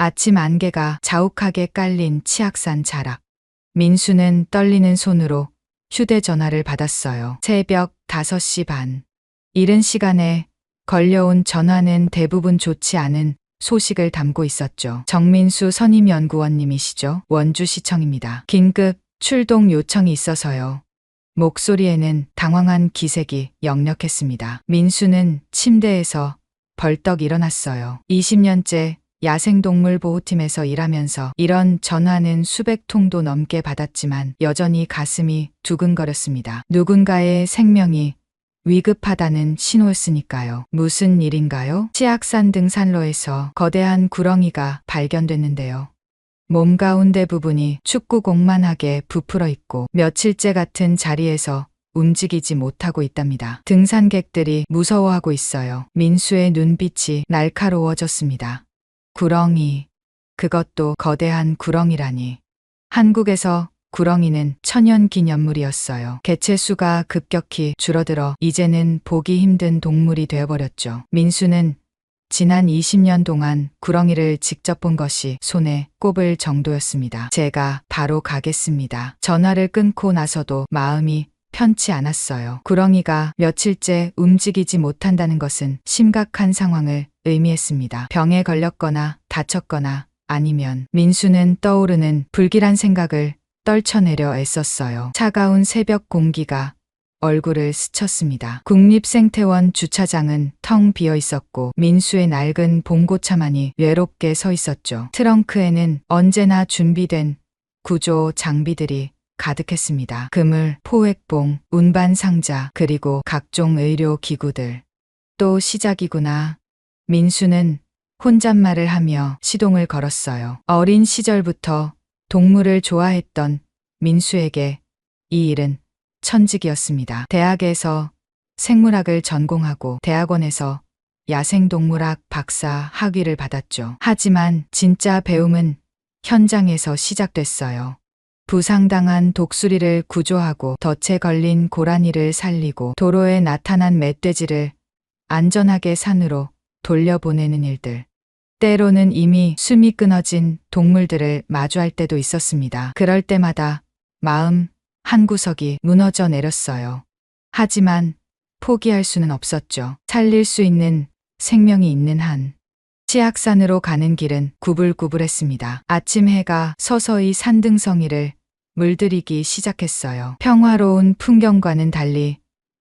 아침 안개가 자욱하게 깔린 치악산 자락. 민수는 떨리는 손으로 휴대전화를 받았어요. 새벽 5시 반. 이른 시간에 걸려온 전화는 대부분 좋지 않은 소식을 담고 있었죠. 정민수 선임연구원님이시죠? 원주시청입니다. 긴급 출동 요청이 있어서요. 목소리에는 당황한 기색이 역력했습니다. 민수는 침대에서 벌떡 일어났어요. 20년째 야생동물보호팀에서 일하면서 이런 전화는 수백 통도 넘게 받았지만 여전히 가슴이 두근거렸습니다. 누군가의 생명이 위급하다는 신호였으니까요. 무슨 일인가요? 치악산 등산로에서 거대한 구렁이가 발견됐는데요. 몸 가운데 부분이 축구공만하게 부풀어 있고 며칠째 같은 자리에서 움직이지 못하고 있답니다. 등산객들이 무서워하고 있어요. 민수의 눈빛이 날카로워졌습니다. 구렁이. 그것도 거대한 구렁이라니. 한국에서 구렁이는 천연기념물이었어요. 개체수가 급격히 줄어들어 이제는 보기 힘든 동물이 되어버렸죠. 민수는 지난 20년 동안 구렁이를 직접 본 것이 손에 꼽을 정도였습니다. 제가 바로 가겠습니다. 전화를 끊고 나서도 마음이 편치 않았어요. 구렁이가 며칠째 움직이지 못한다는 것은 심각한 상황을 의미했습니다. 병에 걸렸거나 다쳤거나 아니면 민수는 떠오르는 불길한 생각을 떨쳐내려 애썼어요. 차가운 새벽 공기가 얼굴을 스쳤습니다. 국립생태원 주차장은 텅 비어 있었고 민수의 낡은 봉고차만이 외롭게 서 있었죠. 트렁크에는 언제나 준비된 구조 장비들이 가득했습니다. 그물, 포획봉, 운반 상자, 그리고 각종 의료 기구들. 또 시작이구나. 민수는 혼잣말을 하며 시동을 걸었어요. 어린 시절부터 동물을 좋아했던 민수에게 이 일은 천직이었습니다. 대학에서 생물학을 전공하고 대학원에서 야생동물학 박사 학위를 받았죠. 하지만 진짜 배움은 현장에서 시작됐어요. 부상당한 독수리를 구조하고 덫에 걸린 고라니를 살리고 도로에 나타난 멧돼지를 안전하게 산으로 돌려보내는 일들. 때로는 이미 숨이 끊어진 동물들을 마주할 때도 있었습니다. 그럴 때마다 마음 한구석이 무너져 내렸어요. 하지만 포기할 수는 없었죠. 살릴 수 있는 생명이 있는 한. 치악산으로 가는 길은 구불구불했습니다. 아침 해가 서서히 산등성이를 물들이기 시작했어요. 평화로운 풍경과는 달리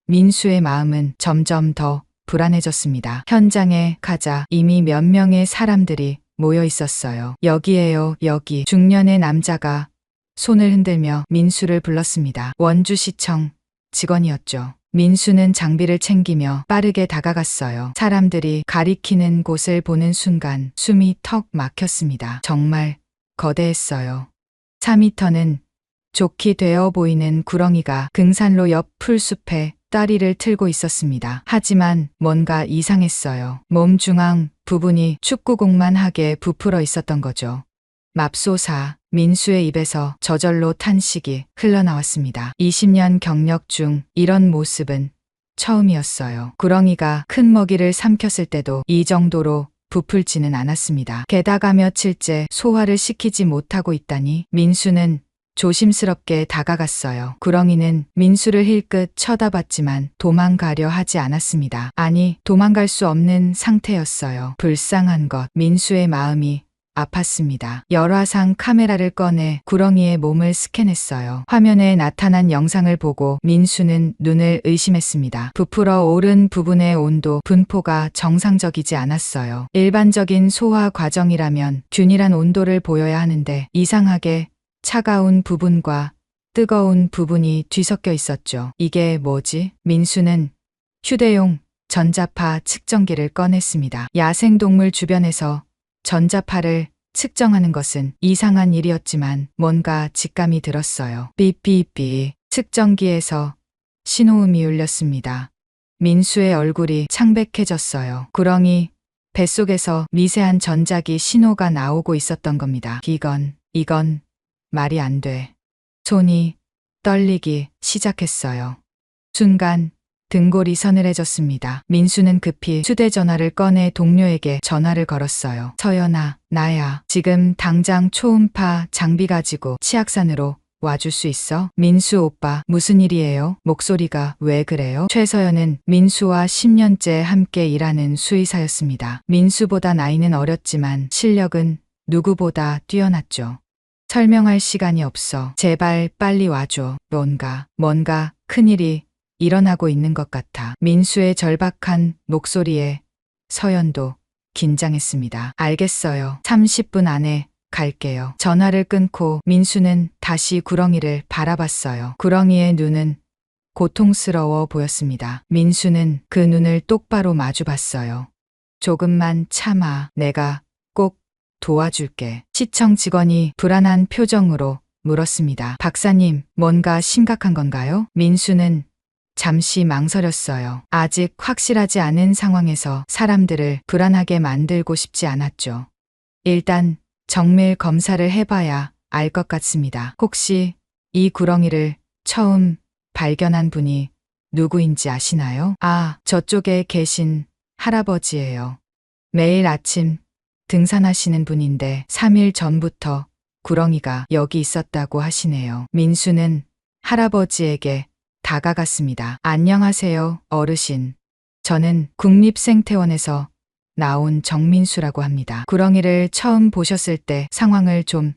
민수의 마음은 점점 더 불안해졌습니다. 현장에 가자 이미 몇 명의 사람들이 모여 있었어요. 여기에요, 여기. 중년의 남자가 손을 흔들며 민수를 불렀습니다. 원주시청 직원이었죠. 민수는 장비를 챙기며 빠르게 다가갔어요. 사람들이 가리키는 곳을 보는 순간 숨이 턱 막혔습니다. 정말 거대했어요. 4미터는 좋게 되어 보이는 구렁이가 등산로 옆 풀숲에 다리를 틀고 있었습니다. 하지만 뭔가 이상했어요. 몸 중앙 부분이 축구공만하게 부풀어 있었던 거죠. 맙소사. 민수의 입에서 저절로 탄식이 흘러나왔습니다. 20년 경력 중 이런 모습은 처음이었어요. 구렁이가 큰 먹이를 삼켰을 때도 이 정도로 부풀지는 않았습니다. 게다가 며칠째 소화를 시키지 못하고 있다니. 민수는 조심스럽게 다가갔어요. 구렁이는 민수를 힐끗 쳐다봤지만 도망가려 하지 않았습니다. 아니, 도망갈 수 없는 상태였어요. 불쌍한 것. 민수의 마음이 아팠습니다. 열화상 카메라를 꺼내 구렁이의 몸을 스캔했어요. 화면에 나타난 영상을 보고 민수는 눈을 의심했습니다. 부풀어 오른 부분의 온도 분포가 정상적이지 않았어요. 일반적인 소화 과정이라면 균일한 온도를 보여야 하는데 이상하게 차가운 부분과 뜨거운 부분이 뒤섞여 있었죠. 이게 뭐지? 민수는 휴대용 전자파 측정기를 꺼냈습니다. 야생동물 주변에서 전자파를 측정하는 것은 이상한 일이었지만 뭔가 직감이 들었어요. 삐삐삐. 측정기에서 신호음이 울렸습니다. 민수의 얼굴이 창백해졌어요. 구렁이 뱃속에서 미세한 전자기 신호가 나오고 있었던 겁니다. 이건 말이 안 돼. 손이 떨리기 시작했어요. 순간 등골이 서늘해졌습니다. 민수는 급히 휴대전화를 꺼내 동료에게 전화를 걸었어요. 서연아, 나야. 지금 당장 초음파 장비 가지고 치악산으로 와줄 수 있어? 민수 오빠, 무슨 일이에요? 목소리가 왜 그래요? 최서연은 민수와 10년째 함께 일하는 수의사였습니다. 민수보다 나이는 어렸지만 실력은 누구보다 뛰어났죠. 설명할 시간이 없어. 제발 빨리 와줘. 뭔가 큰일이 일어나고 있는 것 같아. 민수의 절박한 목소리에 서연도 긴장했습니다. 알겠어요. 30분 안에 갈게요. 전화를 끊고 민수는 다시 구렁이를 바라봤어요. 구렁이의 눈은 고통스러워 보였습니다. 민수는 그 눈을 똑바로 마주 봤어요. 조금만 참아. 내가 꼭 도와줄게. 시청 직원이 불안한 표정으로 물었습니다. 박사님, 뭔가 심각한 건가요? 민수는 잠시 망설였어요. 아직 확실하지 않은 상황에서 사람들을 불안하게 만들고 싶지 않았죠. 일단 정밀 검사를 해봐야 알 것 같습니다. 혹시 이 구렁이를 처음 발견한 분이 누구인지 아시나요? 아, 저쪽에 계신 할아버지예요. 매일 아침 등산하시는 분인데 3일 전부터 구렁이가 여기 있었다고 하시네요. 민수는 할아버지에게 다가갔습니다. 안녕하세요, 어르신. 저는 국립생태원에서 나온 정민수라고 합니다. 구렁이를 처음 보셨을 때 상황을 좀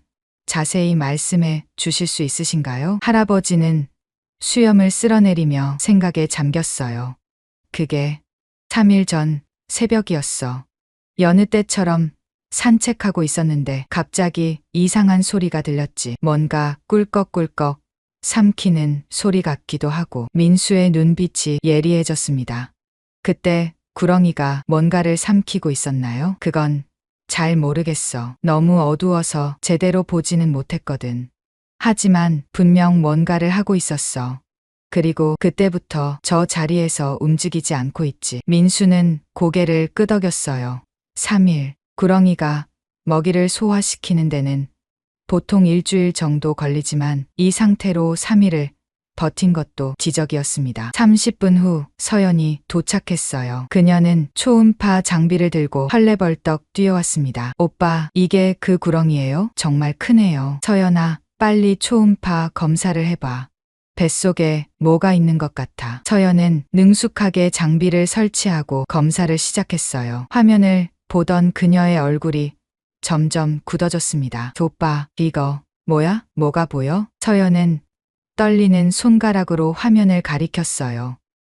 자세히 말씀해 주실 수 있으신가요? 할아버지는 수염을 쓸어내리며 생각에 잠겼어요. 그게 3일 전 새벽이었어. 여느 때처럼 산책하고 있었는데 갑자기 이상한 소리가 들렸지. 뭔가 꿀꺽꿀꺽 삼키는 소리 같기도 하고. 민수의 눈빛이 예리해졌습니다. 그때 구렁이가 뭔가를 삼키고 있었나요? 그건 잘 모르겠어. 너무 어두워서 제대로 보지는 못했거든. 하지만 분명 뭔가를 하고 있었어. 그리고 그때부터 저 자리에서 움직이지 않고 있지. 민수는 고개를 끄덕였어요. 3일. 구렁이가 먹이를 소화시키는 데는 보통 일주일 정도 걸리지만 이 상태로 3일을 버틴 것도 기적이었습니다. 30분 후 서연이 도착했어요. 그녀는 초음파 장비를 들고 헐레벌떡 뛰어왔습니다. 오빠, 이게 그 구렁이에요? 정말 크네요. 서연아, 빨리 초음파 검사를 해봐. 뱃속에 뭐가 있는 것 같아. 서연은 능숙하게 장비를 설치하고 검사를 시작했어요. 화면을 보던 그녀의 얼굴이 점점 굳어졌습니다. 오빠, 이거 뭐야? 뭐가 보여? 서연은 떨리는 손가락으로 화면을 가리켰어요.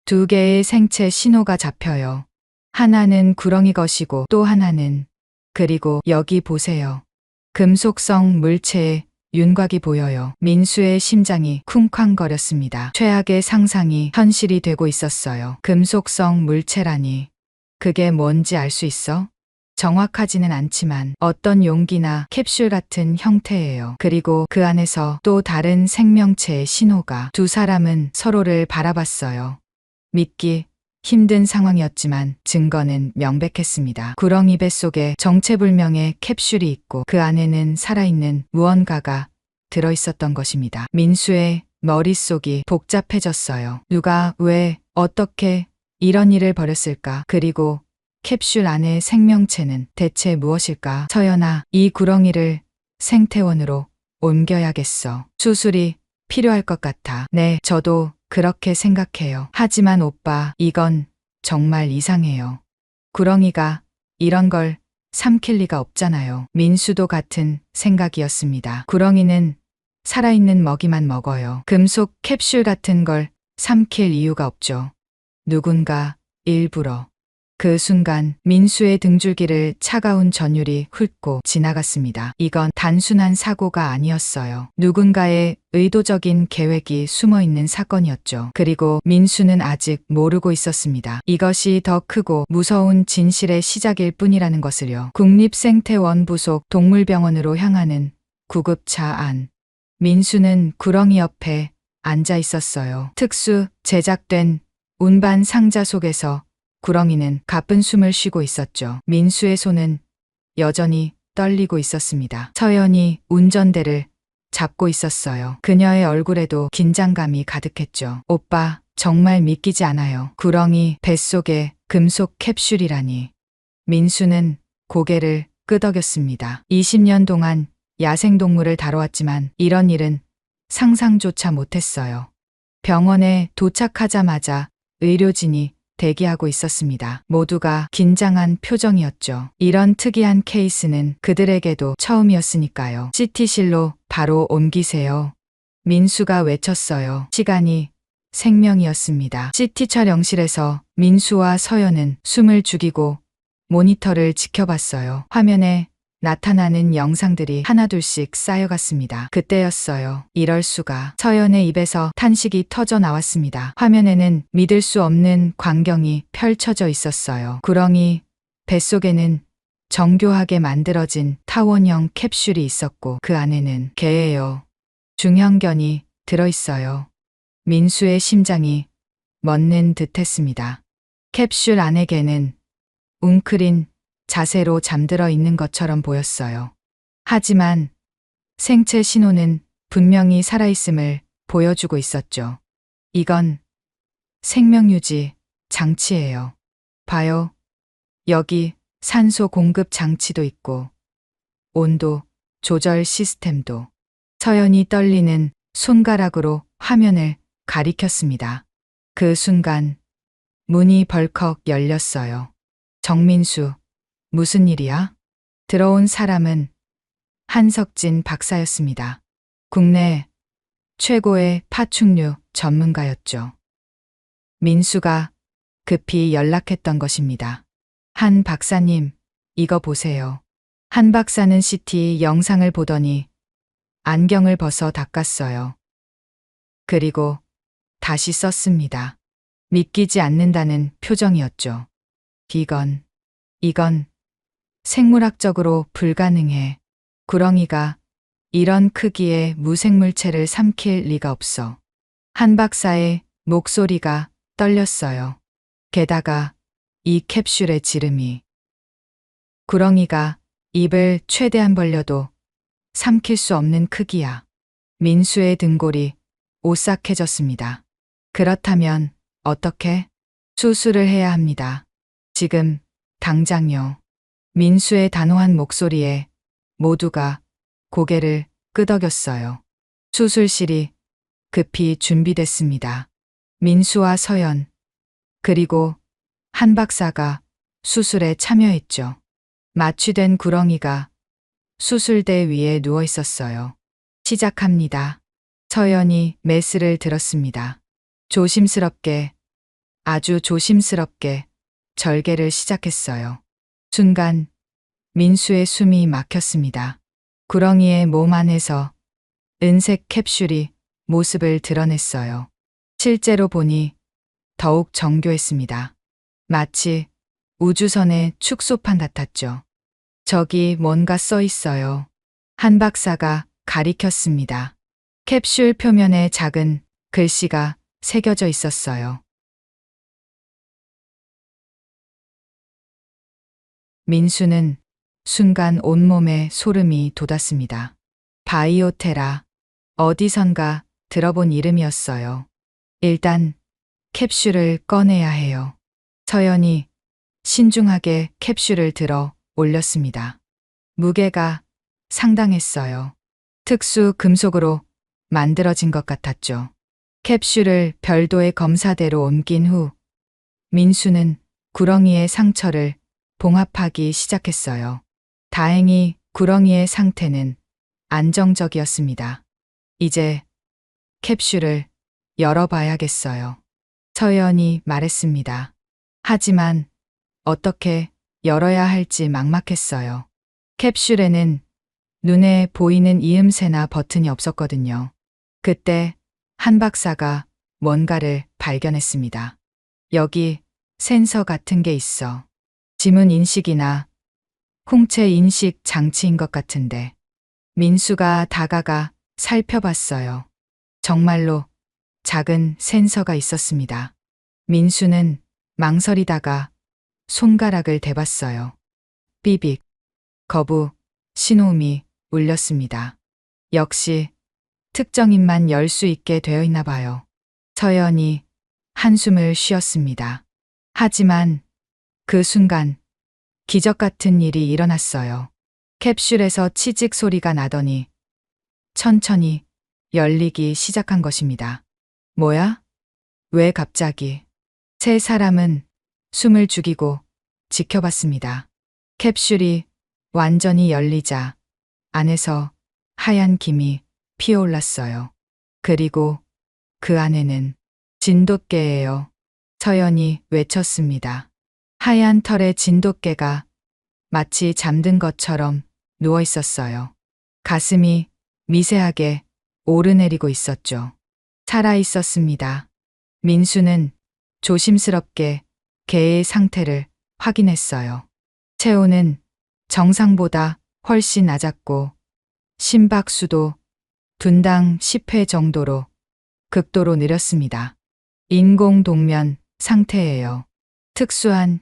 2개의 생체 신호가 잡혀요. 하나는 구렁이 것이고 또 하나는, 그리고 여기 보세요. 금속성 물체의 윤곽이 보여요. 민수의 심장이 쿵쾅거렸습니다. 최악의 상상이 현실이 되고 있었어요. 금속성 물체라니. 그게 뭔지 알 수 있어? 정확하지는 않지만 어떤 용기나 캡슐 같은 형태예요. 그리고 그 안에서 또 다른 생명체의 신호가. 두 사람은 서로를 바라봤어요. 믿기 힘든 상황이었지만 증거는 명백했습니다. 구렁이 뱃속에 정체불명의 캡슐이 있고 그 안에는 살아있는 무언가가 들어있었던 것입니다. 민수의 머릿속이 복잡해졌어요. 누가, 왜, 어떻게 이런 일을 벌였을까? 그리고 캡슐 안의 생명체는 대체 무엇일까? 서연아, 이 구렁이를 생태원으로 옮겨야겠어. 수술이 필요할 것 같아. 네, 저도 그렇게 생각해요. 하지만 오빠, 이건 정말 이상해요. 구렁이가 이런 걸 삼킬 리가 없잖아요. 민수도 같은 생각이었습니다. 구렁이는 살아있는 먹이만 먹어요. 금속 캡슐 같은 걸 삼킬 이유가 없죠. 누군가 일부러. 그 순간 민수의 등줄기를 차가운 전율이 훑고 지나갔습니다. 이건 단순한 사고가 아니었어요. 누군가의 의도적인 계획이 숨어있는 사건이었죠. 그리고 민수는 아직 모르고 있었습니다. 이것이 더 크고 무서운 진실의 시작일 뿐이라는 것을요. 국립생태원 부속 동물병원으로 향하는 구급차 안. 민수는 구렁이 옆에 앉아 있었어요. 특수 제작된 운반 상자 속에서 구렁이는 가쁜 숨을 쉬고 있었죠. 민수의 손은 여전히 떨리고 있었습니다. 서연이 운전대를 잡고 있었어요. 그녀의 얼굴에도 긴장감이 가득했죠. 오빠, 정말 믿기지 않아요. 구렁이 뱃속에 금속 캡슐이라니. 민수는 고개를 끄덕였습니다. 20년 동안 야생동물을 다뤄왔지만 이런 일은 상상조차 못했어요. 병원에 도착하자마자 의료진이 대기하고 있었습니다. 모두가 긴장한 표정이었죠. 이런 특이한 케이스는 그들에게도 처음이었으니까요. CT실로 바로 옮기세요. 민수가 외쳤어요. 시간이 생명이었습니다. CT 촬영실에서 민수와 서연은 숨을 죽이고 모니터를 지켜봤어요. 화면에 나타나는 영상들이 하나둘씩 쌓여갔습니다. 그때였어요. 이럴 수가. 서연의 입에서 탄식이 터져 나왔습니다. 화면에는 믿을 수 없는 광경이 펼쳐져 있었어요. 구렁이 뱃속에는 정교하게 만들어진 타원형 캡슐이 있었고 그 안에는 개예요. 중형견이 들어있어요. 민수의 심장이 멎는 듯했습니다. 캡슐 안의 개는 웅크린 자세로 잠들어 있는 것처럼 보였어요. 하지만 생체 신호는 분명히 살아있음을 보여주고 있었죠. 이건 생명유지 장치예요. 봐요. 여기 산소 공급 장치도 있고 온도 조절 시스템도. 서연이 떨리는 손가락으로 화면을 가리켰습니다. 그 순간 문이 벌컥 열렸어요. 정민수, 무슨 일이야? 들어온 사람은 한석진 박사였습니다. 국내 최고의 파충류 전문가였죠. 민수가 급히 연락했던 것입니다. 한 박사님, 이거 보세요. 한 박사는 CT 영상을 보더니 안경을 벗어 닦았어요. 그리고 다시 썼습니다. 믿기지 않는다는 표정이었죠. 이건 생물학적으로 불가능해. 구렁이가 이런 크기의 무생물체를 삼킬 리가 없어. 한 박사의 목소리가 떨렸어요. 게다가 이 캡슐의 지름이. 구렁이가 입을 최대한 벌려도 삼킬 수 없는 크기야. 민수의 등골이 오싹해졌습니다. 그렇다면 어떻게? 수술을 해야 합니다. 지금 당장요. 민수의 단호한 목소리에 모두가 고개를 끄덕였어요. 수술실이 급히 준비됐습니다. 민수와 서연, 그리고 한 박사가 수술에 참여했죠. 마취된 구렁이가 수술대 위에 누워 있었어요. 시작합니다. 서연이 메스를 들었습니다. 조심스럽게, 아주 조심스럽게 절개를 시작했어요. 순간 민수의 숨이 막혔습니다. 구렁이의 몸 안에서 은색 캡슐이 모습을 드러냈어요. 실제로 보니 더욱 정교했습니다. 마치 우주선의 축소판 같았죠. 저기 뭔가 써 있어요. 한 박사가 가리켰습니다. 캡슐 표면에 작은 글씨가 새겨져 있었어요. 민수는 순간 온몸에 소름이 돋았습니다. 바이오테라, 어디선가 들어본 이름이었어요. 일단 캡슐을 꺼내야 해요. 서연이 신중하게 캡슐을 들어 올렸습니다. 무게가 상당했어요. 특수 금속으로 만들어진 것 같았죠. 캡슐을 별도의 검사대로 옮긴 후 민수는 구렁이의 상처를 봉합하기 시작했어요. 다행히 구렁이의 상태는 안정적이었습니다. 이제 캡슐을 열어봐야겠어요. 서연이 말했습니다. 하지만 어떻게 열어야 할지 막막했어요. 캡슐에는 눈에 보이는 이음새나 버튼이 없었거든요. 그때 한 박사가 뭔가를 발견했습니다. 여기 센서 같은 게 있어. 지문 인식이나 홍채 인식 장치인 것 같은데. 민수가 다가가 살펴봤어요. 정말로 작은 센서가 있었습니다. 민수는 망설이다가 손가락을 대봤어요. 삐빅, 거부, 신호음이 울렸습니다. 역시 특정인만 열 수 있게 되어 있나 봐요. 서연이 한숨을 쉬었습니다. 하지만 그 순간 기적 같은 일이 일어났어요. 캡슐에서 치직 소리가 나더니 천천히 열리기 시작한 것입니다. 뭐야? 왜 갑자기? 세 사람은 숨을 죽이고 지켜봤습니다. 캡슐이 완전히 열리자 안에서 하얀 김이 피어올랐어요. 그리고 그 안에는 진돗개예요. 서연이 외쳤습니다. 하얀 털의 진돗개가 마치 잠든 것처럼 누워 있었어요. 가슴이 미세하게 오르내리고 있었죠. 살아 있었습니다. 민수는 조심스럽게 개의 상태를 확인했어요. 체온은 정상보다 훨씬 낮았고 심박수도 분당 10회 정도로 극도로 느렸습니다. 인공동면 상태예요. 특수한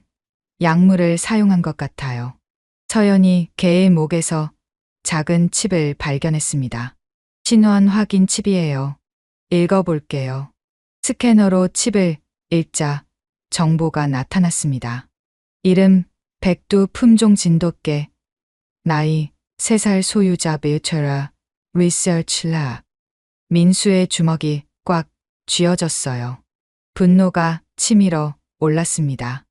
약물을 사용한 것 같아요. 서연이 개의 목에서 작은 칩을 발견했습니다. 신원 확인 칩이에요. 읽어볼게요. 스캐너로 칩을 읽자 정보가 나타났습니다. 이름 백두 품종 진돗개, 나이 3살 소유자 뮤처라 리서치라. 민수의 주먹이 꽉 쥐어졌어요. 분노가 치밀어 올랐습니다.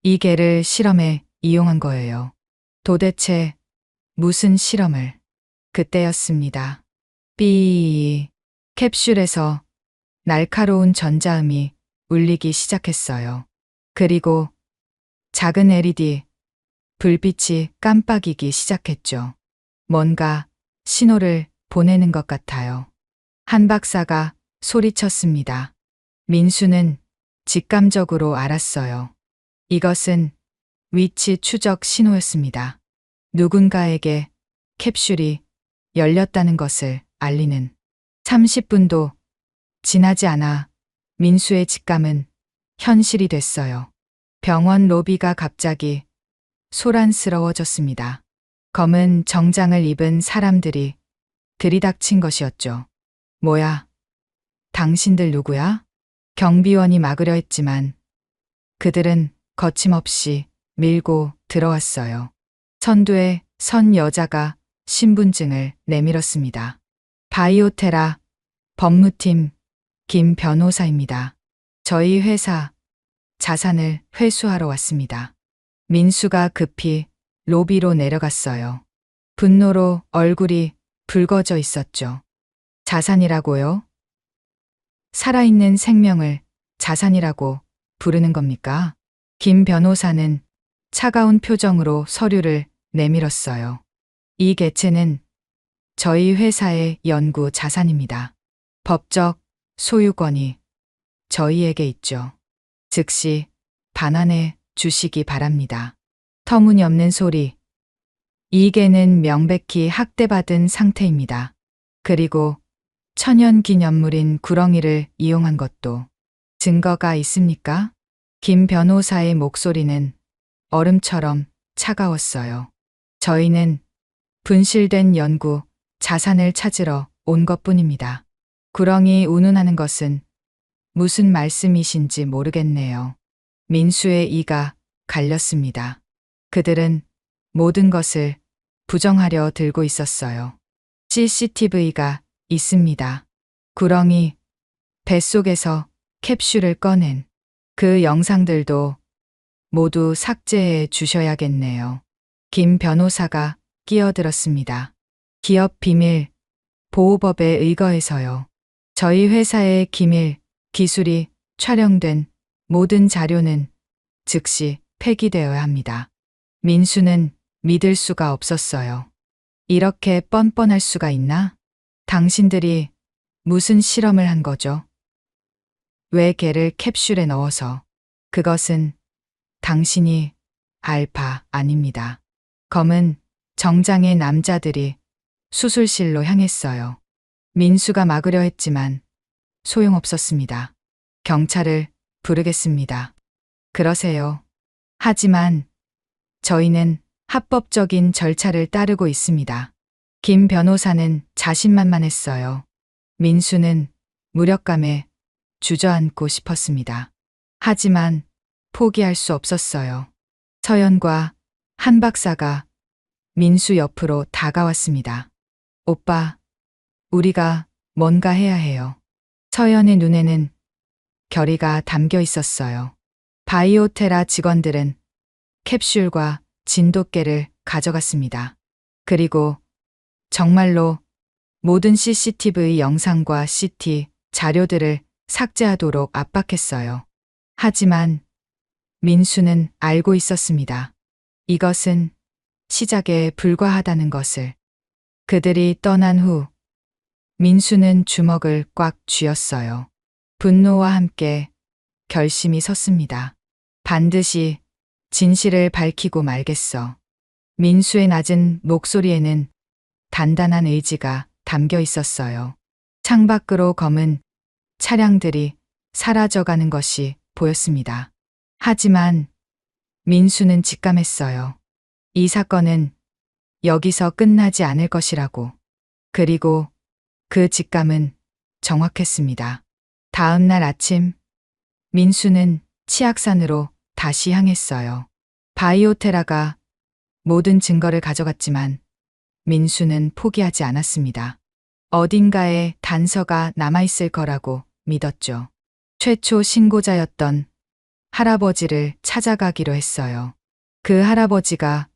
이 개를 실험에 이용한 거예요. 도대체 무슨 실험을? 그때였습니다. 삐. 캡슐에서 날카로운 전자음이 울리기 시작했어요. 그리고 작은 LED 불빛이 깜빡이기 시작했죠. 뭔가 신호를 보내는 것 같아요. 한 박사가 소리쳤습니다. 민수는 직감적으로 알았어요. 이것은 위치 추적 신호였습니다. 누군가에게 캡슐이 열렸다는 것을 알리는. 30분도 지나지 않아 민수의 직감은 현실이 됐어요. 병원 로비가 갑자기 소란스러워졌습니다. 검은 정장을 입은 사람들이 들이닥친 것이었죠. 뭐야? 당신들 누구야? 경비원이 막으려 했지만 그들은 거침없이 밀고 들어왔어요. 선두에 선 여자가 신분증을 내밀었습니다. 바이오테라 법무팀 김 변호사입니다. 저희 회사 자산을 회수하러 왔습니다. 민수가 급히 로비로 내려갔어요. 분노로 얼굴이 붉어져 있었죠. 자산이라고요? 살아있는 생명을 자산이라고 부르는 겁니까? 김 변호사는 차가운 표정으로 서류를 내밀었어요. 이 개체는 저희 회사의 연구 자산입니다. 법적 소유권이 저희에게 있죠. 즉시 반환해 주시기 바랍니다. 터무니없는 소리. 이 개는 명백히 학대받은 상태입니다. 그리고 천연기념물인 구렁이를 이용한 것도 증거가 있습니까? 김 변호사의 목소리는 얼음처럼 차가웠어요. 저희는 분실된 연구 자산을 찾으러 온 것뿐입니다. 구렁이 운운하는 것은 무슨 말씀이신지 모르겠네요. 민수의 이가 갈렸습니다. 그들은 모든 것을 부정하려 들고 있었어요. CCTV가 있습니다. 구렁이 뱃속에서 캡슐을 꺼낸 그 영상들도 모두 삭제해 주셔야겠네요. 김 변호사가 끼어들었습니다. 기업 비밀 보호법에 의거해서요. 저희 회사의 기밀 기술이 촬영된 모든 자료는 즉시 폐기되어야 합니다. 민수는 믿을 수가 없었어요. 이렇게 뻔뻔할 수가 있나? 당신들이 무슨 실험을 한 거죠? 왜 개를 캡슐에 넣어서? 그것은 당신이 알 바 아닙니다. 검은 정장의 남자들이 수술실로 향했어요. 민수가 막으려 했지만 소용없었습니다. 경찰을 부르겠습니다. 그러세요. 하지만 저희는 합법적인 절차를 따르고 있습니다. 김 변호사는 자신만만했어요. 민수는 무력감에 주저앉고 싶었습니다. 하지만 포기할 수 없었어요. 서연과 한 박사가 민수 옆으로 다가왔습니다. 오빠, 우리가 뭔가 해야 해요. 서연의 눈에는 결의가 담겨 있었어요. 바이오테라 직원들은 캡슐과 진돗개를 가져갔습니다. 그리고 정말로 모든 CCTV 영상과 CT 자료들을 삭제하도록 압박했어요. 하지만 민수는 알고 있었습니다. 이것은 시작에 불과하다는 것을. 그들이 떠난 후 민수는 주먹을 꽉 쥐었어요. 분노와 함께 결심이 섰습니다. 반드시 진실을 밝히고 말겠어. 민수의 낮은 목소리에는 단단한 의지가 담겨 있었어요. 창밖으로 검은 차량들이 사라져가는 것이 보였습니다. 하지만 민수는 직감했어요. 이 사건은 여기서 끝나지 않을 것이라고. 그리고 그 직감은 정확했습니다. 다음 날 아침, 민수는 치악산으로 다시 향했어요. 바이오테라가 모든 증거를 가져갔지만 민수는 포기하지 않았습니다. 어딘가에 단서가 남아있을 거라고 믿었죠. 최초 신고자였던 할아버지를 찾아가기로 했어요. 그 할아버지가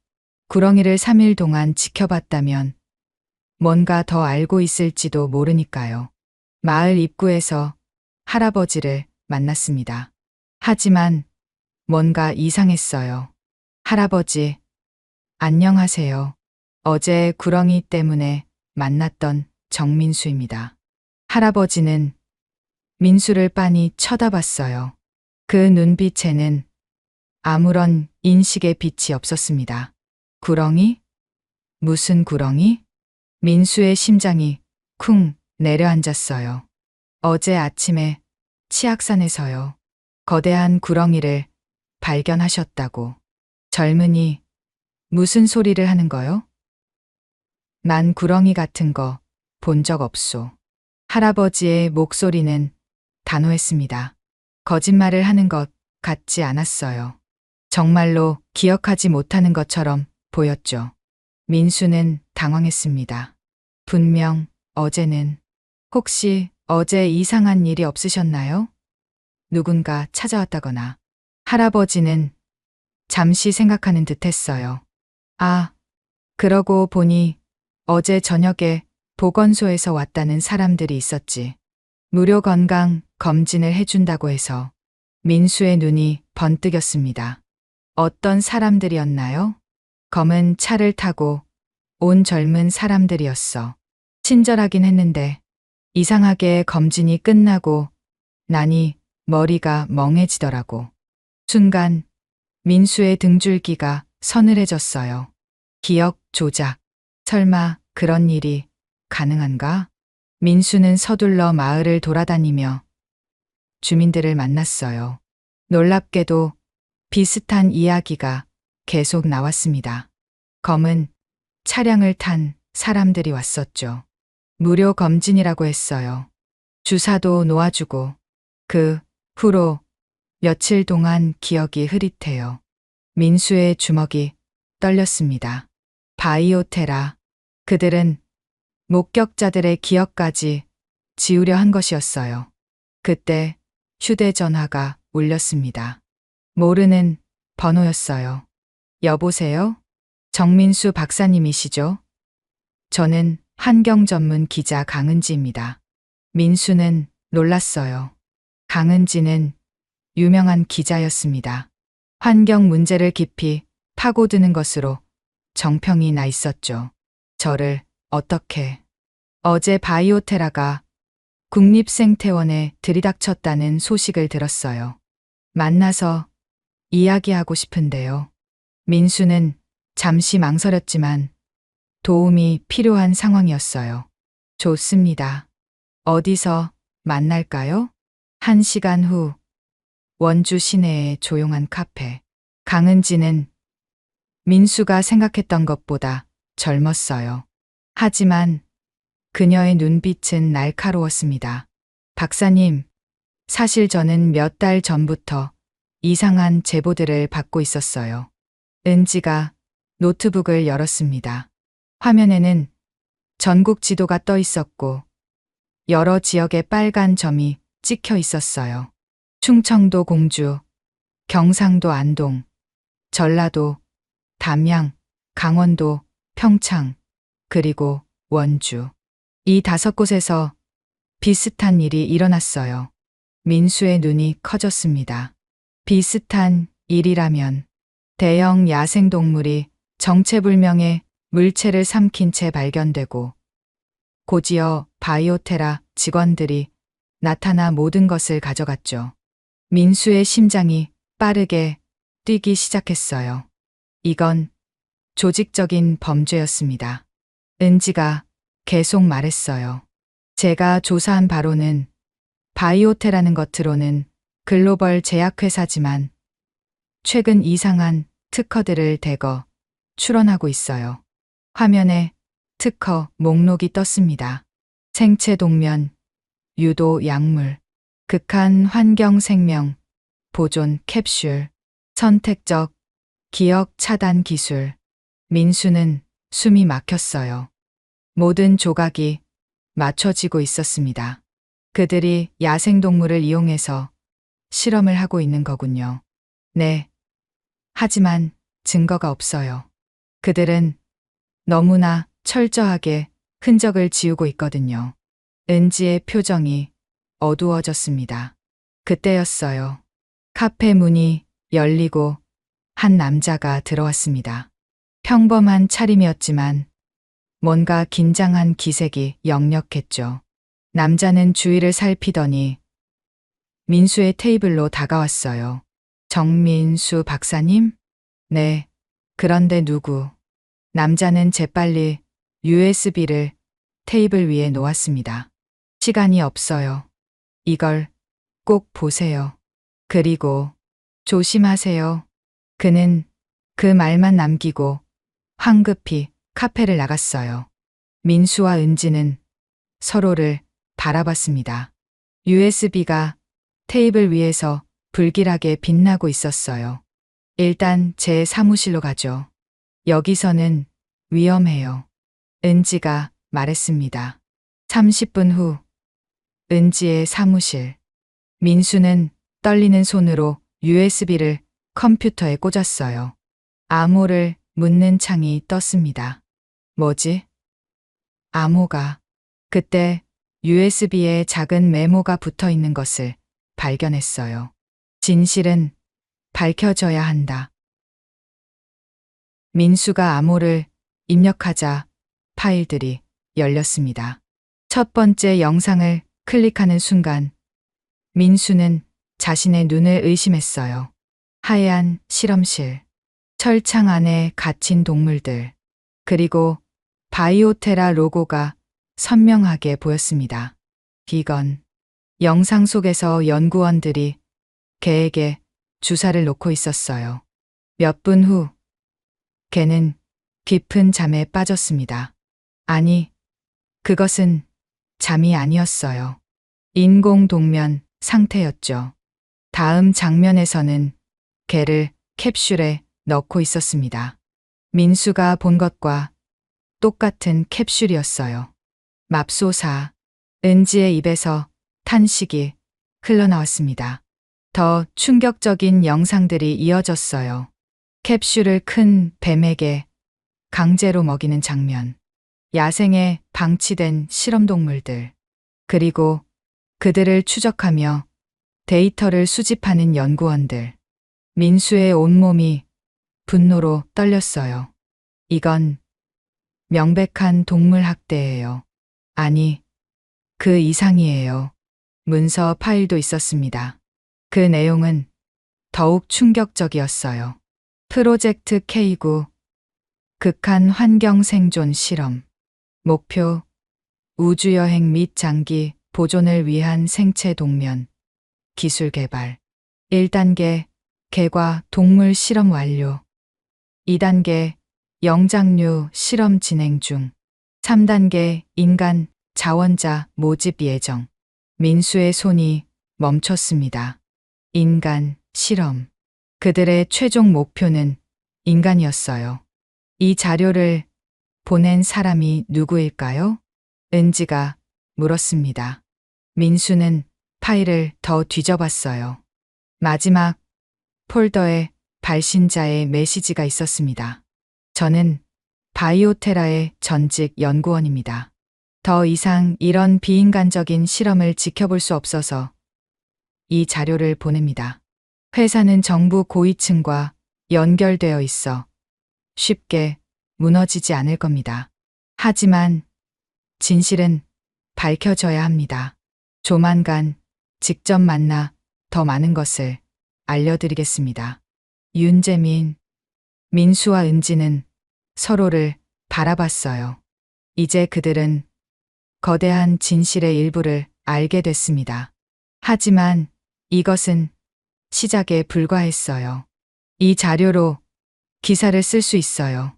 구렁이를 3일 동안 지켜봤다면 뭔가 더 알고 있을지도 모르니까요. 마을 입구에서 할아버지를 만났습니다. 하지만 뭔가 이상했어요. 할아버지, 안녕하세요. 어제 구렁이 때문에 만났던 정민수입니다. 할아버지는 민수를 빤히 쳐다봤어요. 그 눈빛에는 아무런 인식의 빛이 없었습니다. 구렁이? 무슨 구렁이? 민수의 심장이 쿵 내려앉았어요. 어제 아침에 치악산에서요. 거대한 구렁이를 발견하셨다고. 젊은이, 무슨 소리를 하는 거요? 난 구렁이 같은 거 본 적 없소. 할아버지의 목소리는 단호했습니다. 거짓말을 하는 것 같지 않았어요. 정말로 기억하지 못하는 것처럼 보였죠. 민수는 당황했습니다. 분명 어제는. 혹시 어제 이상한 일이 없으셨나요? 누군가 찾아왔다거나. 할아버지는 잠시 생각하는 듯 했어요. 아, 그러고 보니 어제 저녁에 보건소에서 왔다는 사람들이 있었지. 무료 건강 검진을 해준다고 해서. 민수의 눈이 번뜩였습니다. 어떤 사람들이었나요? 검은 차를 타고 온 젊은 사람들이었어. 친절하긴 했는데 이상하게 검진이 끝나고 나니 머리가 멍해지더라고. 순간 민수의 등줄기가 서늘해졌어요. 기억 조작. 설마 그런 일이 가능한가? 민수는 서둘러 마을을 돌아다니며 주민들을 만났어요. 놀랍게도 비슷한 이야기가 계속 나왔습니다. 검은 차량을 탄 사람들이 왔었죠. 무료 검진이라고 했어요. 주사도 놓아주고. 그 후로 며칠 동안 기억이 흐릿해요. 민수의 주먹이 떨렸습니다. 바이오테라. 그들은 목격자들의 기억까지 지우려 한 것이었어요. 그때 휴대전화가 울렸습니다. 모르는 번호였어요. 여보세요? 정민수 박사님이시죠? 저는 환경 전문 기자 강은지입니다. 민수는 놀랐어요. 강은지는 유명한 기자였습니다. 환경 문제를 깊이 파고드는 것으로 정평이 나 있었죠. 저를 어떻게. 어제 바이오테라가 국립생태원에 들이닥쳤다는 소식을 들었어요. 만나서 이야기하고 싶은데요. 민수는 잠시 망설였지만 도움이 필요한 상황이었어요. 좋습니다. 어디서 만날까요? 1시간 후 원주 시내의 조용한 카페. 강은지는 민수가 생각했던 것보다 젊었어요. 하지만 그녀의 눈빛은 날카로웠습니다. 박사님, 사실 저는 몇 달 전부터 이상한 제보들을 받고 있었어요. 은지가 노트북을 열었습니다. 화면에는 전국 지도가 떠 있었고 여러 지역의 빨간 점이 찍혀 있었어요. 충청도 공주, 경상도 안동, 전라도, 담양, 강원도, 평창, 그리고 원주. 이 5곳에서 비슷한 일이 일어났어요. 민수의 눈이 커졌습니다. 비슷한 일이라면 대형 야생동물이 정체불명의 물체를 삼킨 채 발견되고 고지어 바이오테라 직원들이 나타나 모든 것을 가져갔죠. 민수의 심장이 빠르게 뛰기 시작했어요. 이건 조직적인 범죄였습니다. 은지가 계속 말했어요. 제가 조사한 바로는 바이오테라는 겉으로는 글로벌 제약회사지만 최근 이상한 특허들을 대거 출원하고 있어요. 화면에 특허 목록이 떴습니다. 생체 동면, 유도 약물, 극한 환경 생명, 보존 캡슐, 선택적 기억 차단 기술. 민수는 숨이 막혔어요. 모든 조각이 맞춰지고 있었습니다. 그들이 야생동물을 이용해서 실험을 하고 있는 거군요. 네. 하지만 증거가 없어요. 그들은 너무나 철저하게 흔적을 지우고 있거든요. 은지의 표정이 어두워졌습니다. 그때였어요. 카페 문이 열리고 한 남자가 들어왔습니다. 평범한 차림이었지만 뭔가 긴장한 기색이 역력했죠. 남자는 주위를 살피더니 민수의 테이블로 다가왔어요. 정민수 박사님? 네. 그런데 누구? 남자는 재빨리 USB를 테이블 위에 놓았습니다. 시간이 없어요. 이걸 꼭 보세요. 그리고 조심하세요. 그는 그 말만 남기고 황급히 카페를 나갔어요. 민수와 은지는 서로를 바라봤습니다. USB가 테이블 위에서 불길하게 빛나고 있었어요. 일단 제 사무실로 가죠. 여기서는 위험해요. 은지가 말했습니다. 30분 후 은지의 사무실. 민수는 떨리는 손으로 USB를 컴퓨터에 꽂았어요. 암호를 묻는 창이 떴습니다. 뭐지? 암호가. 그때 USB에 작은 메모가 붙어 있는 것을 발견했어요. 진실은 밝혀져야 한다. 민수가 암호를 입력하자 파일들이 열렸습니다. 첫 번째 영상을 클릭하는 순간 민수는 자신의 눈을 의심했어요. 하얀 실험실, 철창 안에 갇힌 동물들, 그리고 바이오테라 로고가 선명하게 보였습니다. 이건 영상 속에서 연구원들이 개에게 주사를 놓고 있었어요. 몇 분 후 개는 깊은 잠에 빠졌습니다. 아니, 그것은 잠이 아니었어요. 인공 동면 상태였죠. 다음 장면에서는 개를 캡슐에 넣고 있었습니다. 민수가 본 것과 똑같은 캡슐이었어요. 맙소사. 은지의 입에서 탄식이 흘러나왔습니다. 더 충격적인 영상들이 이어졌어요. 캡슐을 큰 뱀에게 강제로 먹이는 장면, 야생에 방치된 실험동물들, 그리고 그들을 추적하며 데이터를 수집하는 연구원들. 민수의 온몸이 분노로 떨렸어요. 이건 명백한 동물 학대예요. 아니, 그 이상이에요. 문서 파일도 있었습니다. 그 내용은 더욱 충격적이었어요. 프로젝트 K9, 극한 환경 생존 실험. 목표, 우주여행 및 장기 보존을 위한 생체 동면, 기술 개발. 1단계, 개과 동물 실험 완료. 2단계, 영장류 실험 진행 중. 3단계, 인간 자원자 모집 예정. 민수의 손이 멈췄습니다. 인간, 실험. 그들의 최종 목표는 인간이었어요. 이 자료를 보낸 사람이 누구일까요? 은지가 물었습니다. 민수는 파일을 더 뒤져봤어요. 마지막 폴더에 발신자의 메시지가 있었습니다. 저는 바이오테라의 전직 연구원입니다. 더 이상 이런 비인간적인 실험을 지켜볼 수 없어서 이 자료를 보냅니다. 회사는 정부 고위층과 연결되어 있어 쉽게 무너지지 않을 겁니다. 하지만 진실은 밝혀져야 합니다. 조만간 직접 만나 더 많은 것을 알려드리겠습니다. 윤재민, 민수와 은지는 서로를 바라봤어요. 이제 그들은 거대한 진실의 일부를 알게 됐습니다. 하지만 이것은 시작에 불과했어요. 이 자료로 기사를 쓸 수 있어요.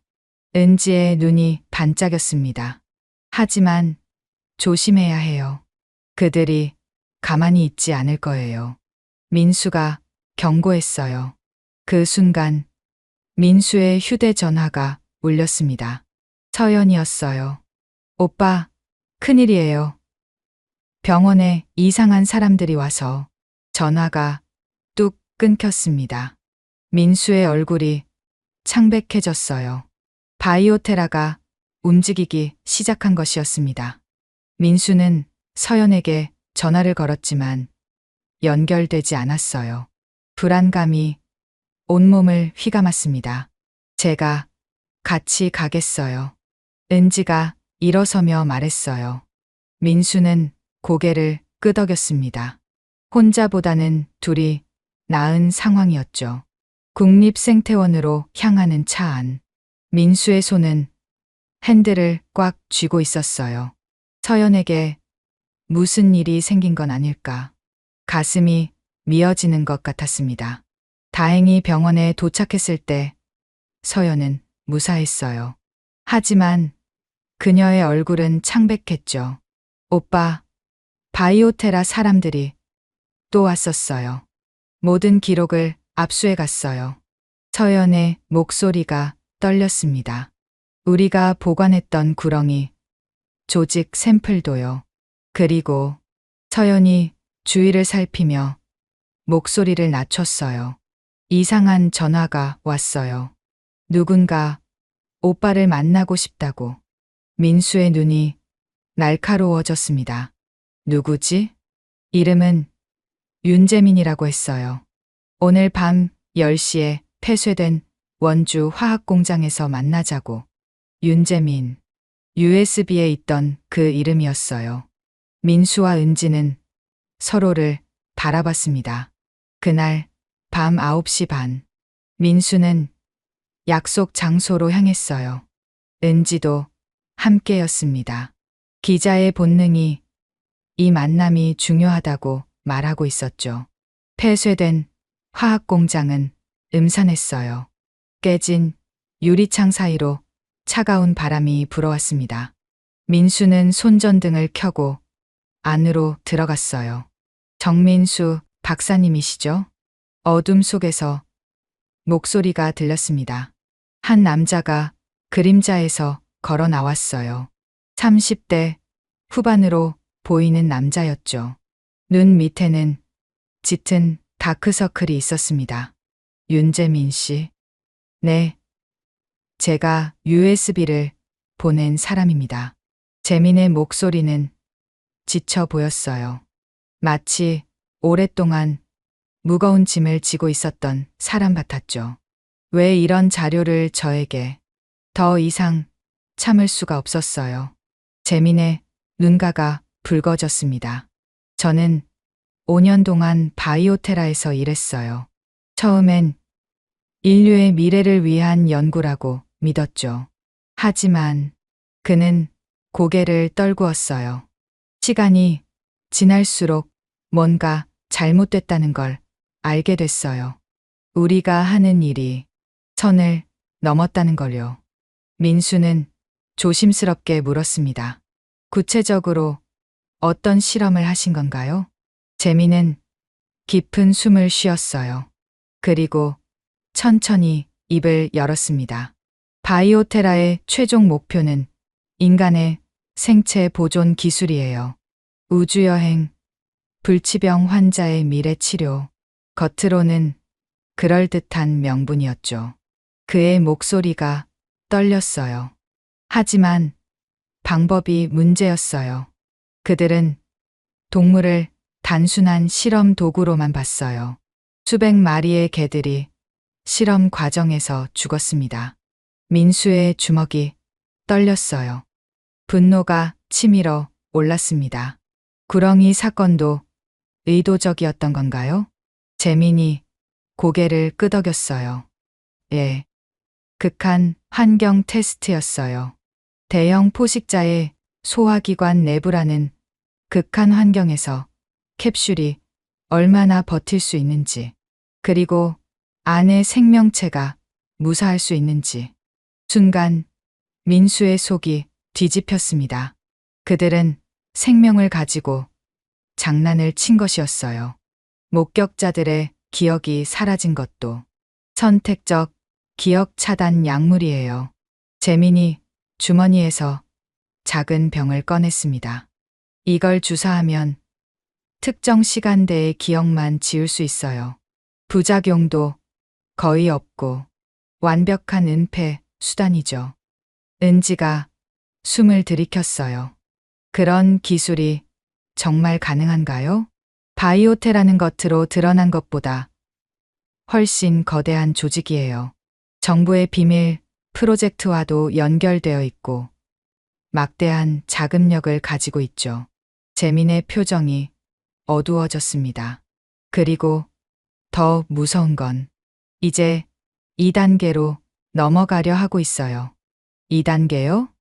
은지의 눈이 반짝였습니다. 하지만 조심해야 해요. 그들이 가만히 있지 않을 거예요. 민수가 경고했어요. 그 순간 민수의 휴대전화가 울렸습니다. 서연이었어요. 오빠, 큰일이에요. 병원에 이상한 사람들이 와서. 전화가 뚝 끊겼습니다. 민수의 얼굴이 창백해졌어요. 바이오테라가 움직이기 시작한 것이었습니다. 민수는 서연에게 전화를 걸었지만 연결되지 않았어요. 불안감이 온몸을 휘감았습니다. 제가 같이 가겠어요. 은지가 일어서며 말했어요. 민수는 고개를 끄덕였습니다. 혼자보다는 둘이 나은 상황이었죠. 국립생태원으로 향하는 차 안. 민수의 손은 핸들을 꽉 쥐고 있었어요. 서연에게 무슨 일이 생긴 건 아닐까. 가슴이 미어지는 것 같았습니다. 다행히 병원에 도착했을 때 서연은 무사했어요. 하지만 그녀의 얼굴은 창백했죠. 오빠, 바이오테라 사람들이 또 왔었어요. 모든 기록을 압수해 갔어요. 서연의 목소리가 떨렸습니다. 우리가 보관했던 구렁이, 조직 샘플도요. 그리고 서연이 주위를 살피며 목소리를 낮췄어요. 이상한 전화가 왔어요. 누군가 오빠를 만나고 싶다고. 민수의 눈이 날카로워졌습니다. 누구지? 이름은 윤재민이라고 했어요. 오늘 밤 10시에 폐쇄된 원주 화학공장에서 만나자고. 윤재민. USB에 있던 그 이름이었어요. 민수와 은지는 서로를 바라봤습니다. 그날 밤 9시 반. 민수는 약속 장소로 향했어요. 은지도 함께였습니다. 기자의 본능이 이 만남이 중요하다고 말하고 있었죠. 폐쇄된 화학공장은 음산했어요. 깨진 유리창 사이로 차가운 바람이 불어왔습니다. 민수는 손전등을 켜고 안으로 들어갔어요. 정민수 박사님이시죠? 어둠 속에서 목소리가 들렸습니다. 한 남자가 그림자에서 걸어 나왔어요. 30대 후반으로 보이는 남자였죠. 눈 밑에는 짙은 다크서클이 있었습니다. 윤재민 씨. 네. 제가 USB를 보낸 사람입니다. 재민의 목소리는 지쳐 보였어요. 마치 오랫동안 무거운 짐을 지고 있었던 사람 같았죠. 왜 이런 자료를 저에게. 더 이상 참을 수가 없었어요. 재민의 눈가가 붉어졌습니다. 저는 5년 동안 바이오테라에서 일했어요. 처음엔 인류의 미래를 위한 연구라고 믿었죠. 하지만 그는 고개를 떨구었어요. 시간이 지날수록 뭔가 잘못됐다는 걸 알게 됐어요. 우리가 하는 일이 선을 넘었다는 걸요. 민수는 조심스럽게 물었습니다. 구체적으로 어떤 실험을 하신 건가요? 재민은 깊은 숨을 쉬었어요. 그리고 천천히 입을 열었습니다. 바이오테라의 최종 목표는 인간의 생체 보존 기술이에요. 우주여행, 불치병 환자의 미래 치료. 겉으로는 그럴듯한 명분이었죠. 그의 목소리가 떨렸어요. 하지만 방법이 문제였어요. 그들은 동물을 단순한 실험 도구로만 봤어요. 수백 마리의 개들이 실험 과정에서 죽었습니다. 민수의 주먹이 떨렸어요. 분노가 치밀어 올랐습니다. 구렁이 사건도 의도적이었던 건가요? 재민이 고개를 끄덕였어요. 예. 극한 환경 테스트였어요. 대형 포식자의 소화기관 내부라는 극한 환경에서 캡슐이 얼마나 버틸 수 있는지, 그리고 안의 생명체가 무사할 수 있는지. 순간 민수의 속이 뒤집혔습니다. 그들은 생명을 가지고 장난을 친 것이었어요. 목격자들의 기억이 사라진 것도 선택적 기억 차단 약물이에요. 재민이 주머니에서 작은 병을 꺼냈습니다. 이걸 주사하면 특정 시간대의 기억만 지울 수 있어요. 부작용도 거의 없고 완벽한 은폐 수단이죠. 은지가 숨을 들이켰어요. 그런 기술이 정말 가능한가요? 바이오테라는 겉으로 드러난 것보다 훨씬 거대한 조직이에요. 정부의 비밀 프로젝트와도 연결되어 있고 막대한 자금력을 가지고 있죠. 재민의 표정이 어두워졌습니다. 그리고 더 무서운 건 이제 2단계로 넘어가려 하고 있어요. 2단계요?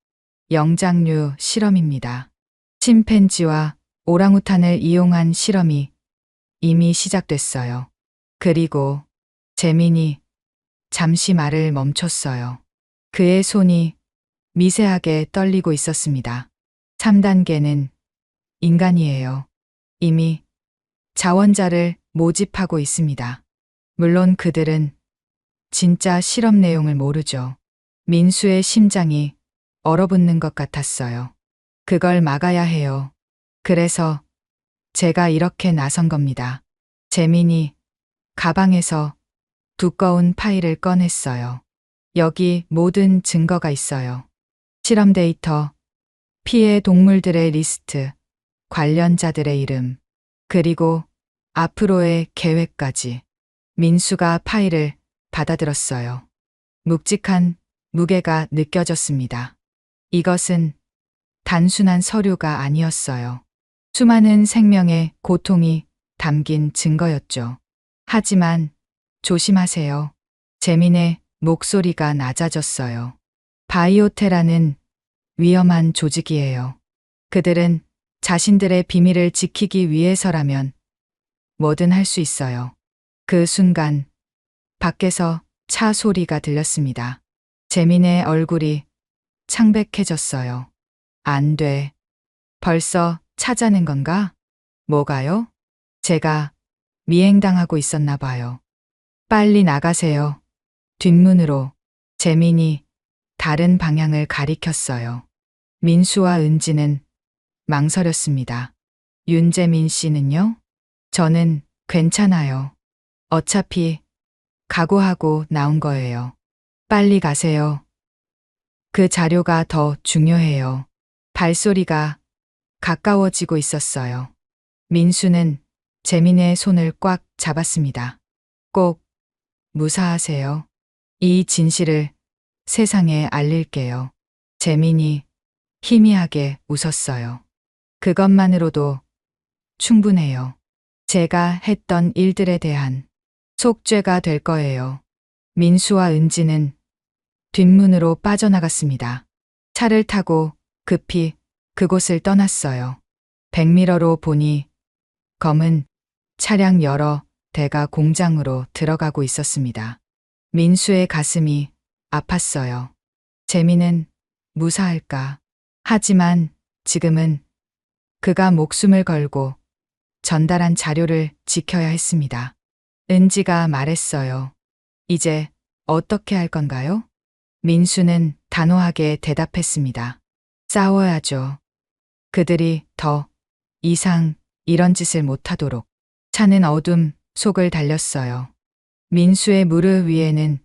영장류 실험입니다. 침팬지와 오랑우탄을 이용한 실험이 이미 시작됐어요. 그리고 재민이 잠시 말을 멈췄어요. 그의 손이 미세하게 떨리고 있었습니다. 3단계는 인간이에요. 이미 자원자를 모집하고 있습니다. 물론 그들은 진짜 실험 내용을 모르죠. 민수의 심장이 얼어붙는 것 같았어요. 그걸 막아야 해요. 그래서 제가 이렇게 나선 겁니다. 재민이 가방에서 두꺼운 파일을 꺼냈어요. 여기 모든 증거가 있어요. 실험 데이터, 피해 동물들의 리스트, 관련자들의 이름, 그리고 앞으로의 계획까지. 민수가 파일을 받아들었어요. 묵직한 무게가 느껴졌습니다. 이것은 단순한 서류가 아니었어요. 수많은 생명의 고통이 담긴 증거였죠. 하지만 조심하세요. 재민의 목소리가 낮아졌어요. 바이오테라는 위험한 조직이에요. 그들은 자신들의 비밀을 지키기 위해서라면 뭐든 할 수 있어요. 그 순간 밖에서 차 소리가 들렸습니다. 재민의 얼굴이 창백해졌어요. 안 돼. 벌써 찾아낸 건가? 뭐가요? 제가 미행당하고 있었나 봐요. 빨리 나가세요. 뒷문으로. 재민이 다른 방향을 가리켰어요. 민수와 은지는 망설였습니다. 윤재민 씨는요? 저는 괜찮아요. 어차피 각오하고 나온 거예요. 빨리 가세요. 그 자료가 더 중요해요. 발소리가 가까워지고 있었어요. 민수는 재민의 손을 꽉 잡았습니다. 꼭 무사하세요. 이 진실을 세상에 알릴게요. 재민이 희미하게 웃었어요. 그것만으로도 충분해요. 제가 했던 일들에 대한 속죄가 될 거예요. 민수와 은지는 뒷문으로 빠져나갔습니다. 차를 타고 급히 그곳을 떠났어요. 백미러로 보니 검은 차량 여러 대가 공장으로 들어가고 있었습니다. 민수의 가슴이 아팠어요. 재민은 무사할까? 하지만 지금은 그가 목숨을 걸고 전달한 자료를 지켜야 했습니다. 은지가 말했어요. 이제 어떻게 할 건가요? 민수는 단호하게 대답했습니다. 싸워야죠. 그들이 더 이상 이런 짓을 못하도록. 차는 어둠 속을 달렸어요. 민수의 무릎 위에는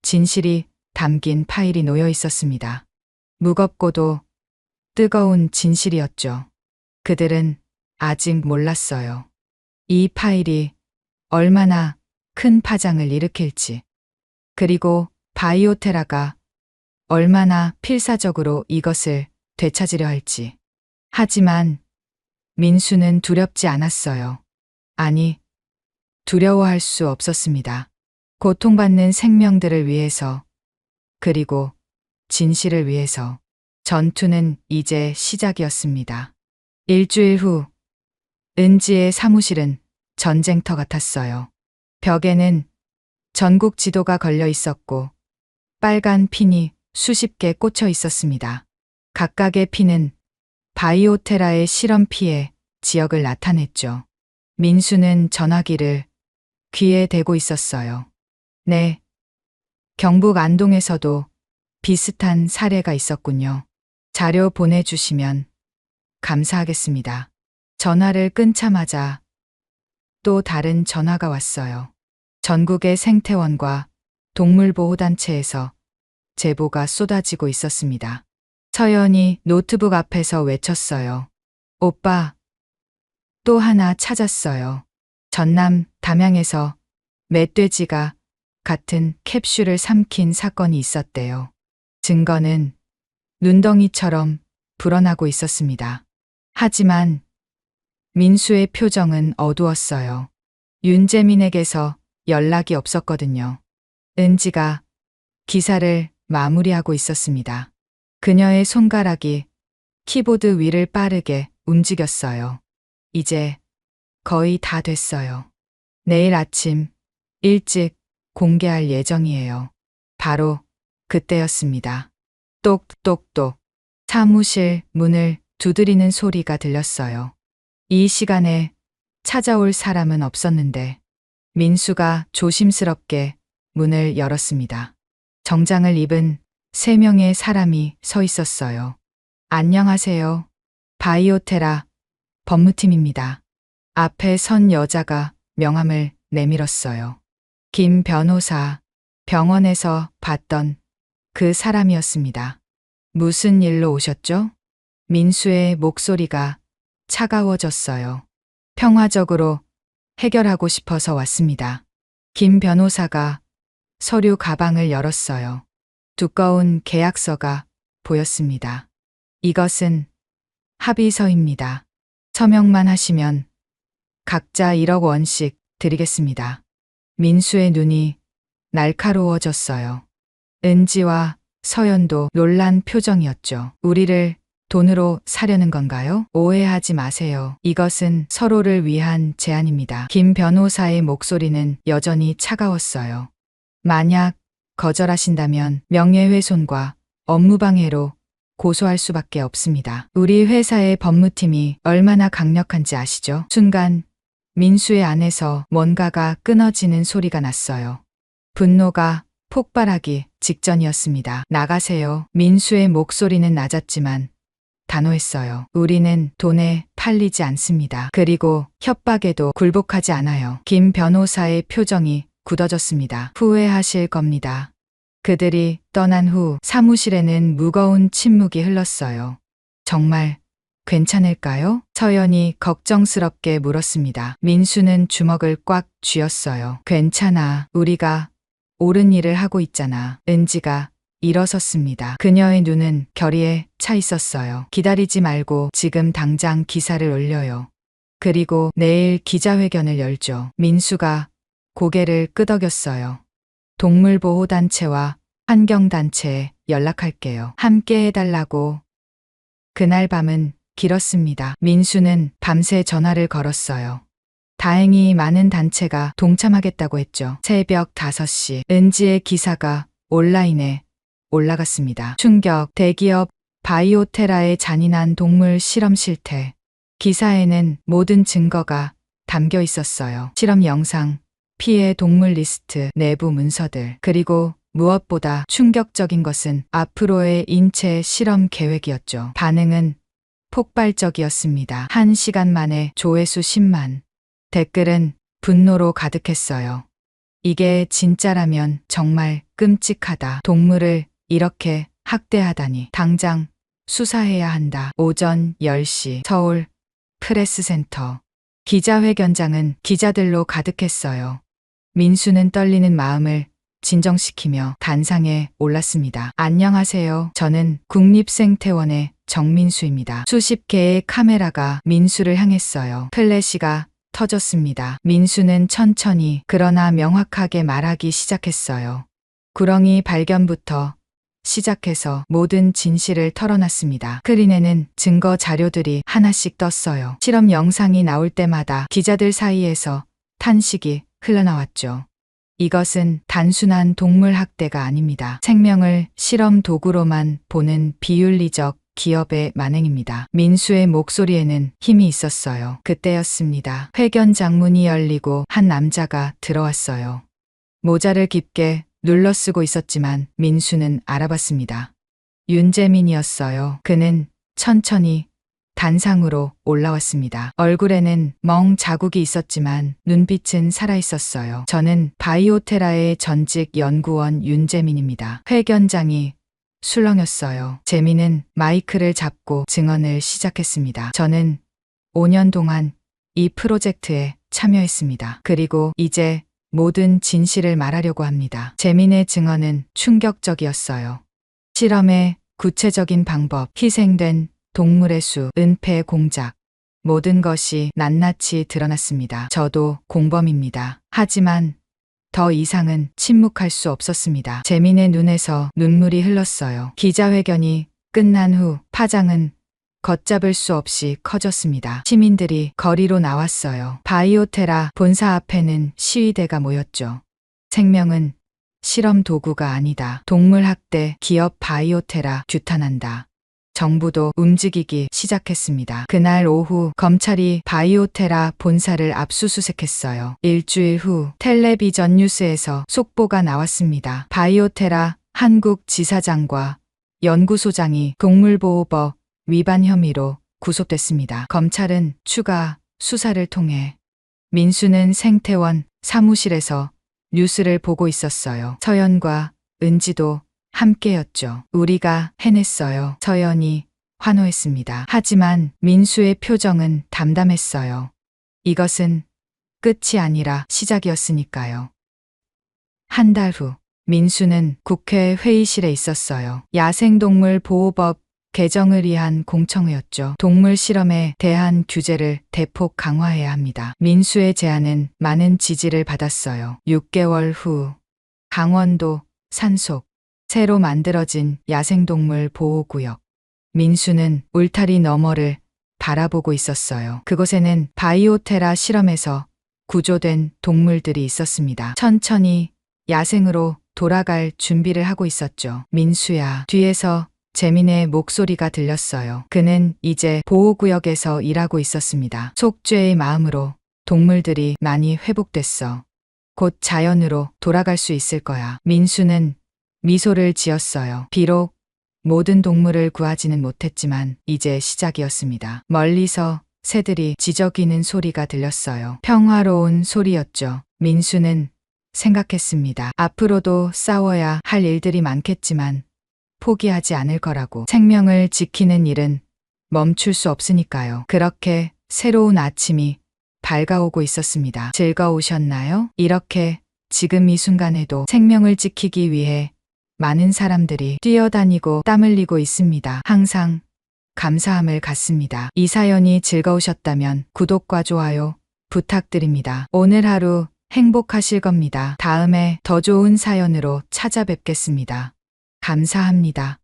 진실이 담긴 파일이 놓여 있었습니다. 무겁고도 뜨거운 진실이었죠. 그들은 아직 몰랐어요. 이 파일이 얼마나 큰 파장을 일으킬지, 그리고 바이오테라가 얼마나 필사적으로 이것을 되찾으려 할지. 하지만 민수는 두렵지 않았어요. 아니, 두려워할 수 없었습니다. 고통받는 생명들을 위해서, 그리고 진실을 위해서. 전투는 이제 시작이었습니다. 일주일 후, 은지의 사무실은 전쟁터 같았어요. 벽에는 전국 지도가 걸려 있었고, 빨간 핀이 수십 개 꽂혀 있었습니다. 각각의 핀은 바이오테라의 실험 피해 지역을 나타냈죠. 민수는 전화기를 귀에 대고 있었어요. 네. 경북 안동에서도 비슷한 사례가 있었군요. 자료 보내주시면 감사하겠습니다. 전화를 끊자마자 또 다른 전화가 왔어요. 전국의 생태원과 동물보호단체에서 제보가 쏟아지고 있었습니다. 서연이 노트북 앞에서 외쳤어요. 오빠, 또 하나 찾았어요. 전남 담양에서 멧돼지가 같은 캡슐을 삼킨 사건이 있었대요. 증거는 눈덩이처럼 불어나고 있었습니다. 하지만 민수의 표정은 어두웠어요. 윤재민에게서 연락이 없었거든요. 은지가 기사를 마무리하고 있었습니다. 그녀의 손가락이 키보드 위를 빠르게 움직였어요. 이제 거의 다 됐어요. 내일 아침 일찍 공개할 예정이에요. 바로 그때였습니다. 똑똑똑. 사무실 문을 두드리는 소리가 들렸어요. 이 시간에 찾아올 사람은 없었는데 민수가 조심스럽게 문을 열었습니다. 정장을 입은 3명의 사람이 서 있었어요. 안녕하세요. 바이오테라 법무팀입니다. 앞에 선 여자가 명함을 내밀었어요. 김 변호사, 병원에서 봤던 그 사람이었습니다. 무슨 일로 오셨죠? 민수의 목소리가 차가워졌어요. 평화적으로 해결하고 싶어서 왔습니다. 김 변호사가 서류 가방을 열었어요. 두꺼운 계약서가 보였습니다. 이것은 합의서입니다. 서명만 하시면 각자 1억 원씩 드리겠습니다. 민수의 눈이 날카로워졌어요. 은지와 서연도 놀란 표정이었죠. 우리를 돈으로 사려는 건가요? 오해하지 마세요. 이것은 서로를 위한 제안입니다. 김 변호사의 목소리는 여전히 차가웠어요. 만약 거절하신다면 명예훼손과 업무방해로 고소할 수밖에 없습니다. 우리 회사의 법무팀이 얼마나 강력한지 아시죠? 순간 민수의 안에서 뭔가가 끊어지는 소리가 났어요. 분노가 폭발하기 직전이었습니다. 나가세요. 민수의 목소리는 낮았지만 단호했어요. 우리는 돈에 팔리지 않습니다. 그리고 협박에도 굴복하지 않아요. 김 변호사의 표정이 굳어졌습니다. 후회하실 겁니다. 그들이 떠난 후 사무실에는 무거운 침묵이 흘렀어요. 정말 괜찮을까요? 서연이 걱정스럽게 물었습니다. 민수는 주먹을 꽉 쥐었어요. 괜찮아. 우리가 옳은 일을 하고 있잖아. 은지가 일어섰습니다. 그녀의 눈은 결의에 차 있었어요. 기다리지 말고 지금 당장 기사를 올려요. 그리고 내일 기자회견을 열죠. 민수가 고개를 끄덕였어요. 동물보호단체와 환경단체에 연락할게요. 함께 해달라고. 그날 밤은 길었습니다. 민수는 밤새 전화를 걸었어요. 다행히 많은 단체가 동참하겠다고 했죠. 새벽 5시 은지의 기사가 온라인에 올라갔습니다. 충격, 대기업 바이오테라의 잔인한 동물 실험 실태. 기사에는 모든 증거가 담겨 있었어요. 실험 영상, 피해 동물 리스트, 내부 문서들, 그리고 무엇보다 충격적인 것은 앞으로의 인체 실험 계획이었죠. 반응은 폭발적이었습니다. 1시간 만에 조회수 10만. 댓글은 분노로 가득했어요. 이게 진짜라면 정말 끔찍하다. 동물을 이렇게 학대하다니. 당장 수사해야 한다. 오전 10시 서울 프레스센터. 기자회견장은 기자들로 가득했어요. 민수는 떨리는 마음을 진정시키며 단상에 올랐습니다. 안녕하세요. 저는 국립생태원의 정민수입니다. 수십 개의 카메라가 민수를 향했어요. 플래시가 터졌습니다. 민수는 천천히 그러나 명확하게 말하기 시작했어요. 구렁이 발견부터 시작해서 모든 진실을 털어놨습니다. 스크린에는 증거 자료들이 하나씩 떴어요. 실험 영상이 나올 때마다 기자들 사이에서 탄식이 흘러나왔죠. 이것은 단순한 동물 학대가 아닙니다. 생명을 실험 도구로만 보는 비윤리적 기업의 만행입니다. 민수의 목소리에는 힘이 있었어요. 그때였습니다. 회견장 문이 열리고 한 남자가 들어왔어요. 모자를 깊게 눌러쓰고 있었지만 민수는 알아봤습니다. 윤재민이었어요. 그는 천천히 단상으로 올라왔습니다. 얼굴에는 멍 자국이 있었지만 눈빛은 살아있었어요. 저는 바이오테라의 전직 연구원 윤재민입니다. 회견장이 술렁였어요. 재민은 마이크를 잡고 증언을 시작했습니다. 저는 5년 동안 이 프로젝트에 참여했습니다. 그리고 이제 모든 진실을 말하려고 합니다. 재민의 증언은 충격적이었어요. 실험의 구체적인 방법, 희생된 동물의 수, 은폐 공작, 모든 것이 낱낱이 드러났습니다. 저도 공범입니다. 하지만 더 이상은 침묵할 수 없었습니다. 재민의 눈에서 눈물이 흘렀어요. 기자회견이 끝난 후 파장은 걷잡을 수 없이 커졌습니다. 시민들이 거리로 나왔어요. 바이오테라 본사 앞에는 시위대가 모였죠. 생명은 실험 도구가 아니다. 동물 학대 기업 바이오테라 규탄한다. 정부도 움직이기 시작했습니다. 그날 오후 검찰이 바이오테라 본사를 압수수색했어요. 일주일 후 텔레비전 뉴스에서 속보가 나왔습니다. 바이오테라 한국 지사장과 연구소장이 동물보호법 위반 혐의로 구속됐습니다. 검찰은 추가 수사를 통해 민수는 생태원 사무실에서 뉴스를 보고 있었어요. 서연과 은지도 함께였죠. 우리가 해냈어요. 서연이 환호했습니다. 하지만 민수의 표정은 담담했어요. 이것은 끝이 아니라 시작이었으니까요. 한 달 후 민수는 국회 회의실에 있었어요. 야생동물 보호법 개정을 위한 공청회였죠. 동물 실험에 대한 규제를 대폭 강화해야 합니다. 민수의 제안은 많은 지지를 받았어요. 6개월 후 강원도 산속 새로 만들어진 야생동물 보호구역. 민수는 울타리 너머를 바라보고 있었어요. 그곳에는 바이오테라 실험에서 구조된 동물들이 있었습니다. 천천히 야생으로 돌아갈 준비를 하고 있었죠. 민수야. 뒤에서 재민의 목소리가 들렸어요. 그는 이제 보호구역에서 일하고 있었습니다. 속죄의 마음으로 동물들이 많이 회복됐어. 곧 자연으로 돌아갈 수 있을 거야. 민수는 미소를 지었어요. 비록 모든 동물을 구하지는 못했지만 이제 시작이었습니다. 멀리서 새들이 지저귀는 소리가 들렸어요. 평화로운 소리였죠. 민수는 생각했습니다. 앞으로도 싸워야 할 일들이 많겠지만 포기하지 않을 거라고. 생명을 지키는 일은 멈출 수 없으니까요. 그렇게 새로운 아침이 밝아오고 있었습니다. 즐거우셨나요? 이렇게 지금 이 순간에도 생명을 지키기 위해 많은 사람들이 뛰어다니고 땀 흘리고 있습니다. 항상 감사함을 갖습니다. 이 사연이 즐거우셨다면 구독과 좋아요 부탁드립니다. 오늘 하루 행복하실 겁니다. 다음에 더 좋은 사연으로 찾아뵙겠습니다. 감사합니다.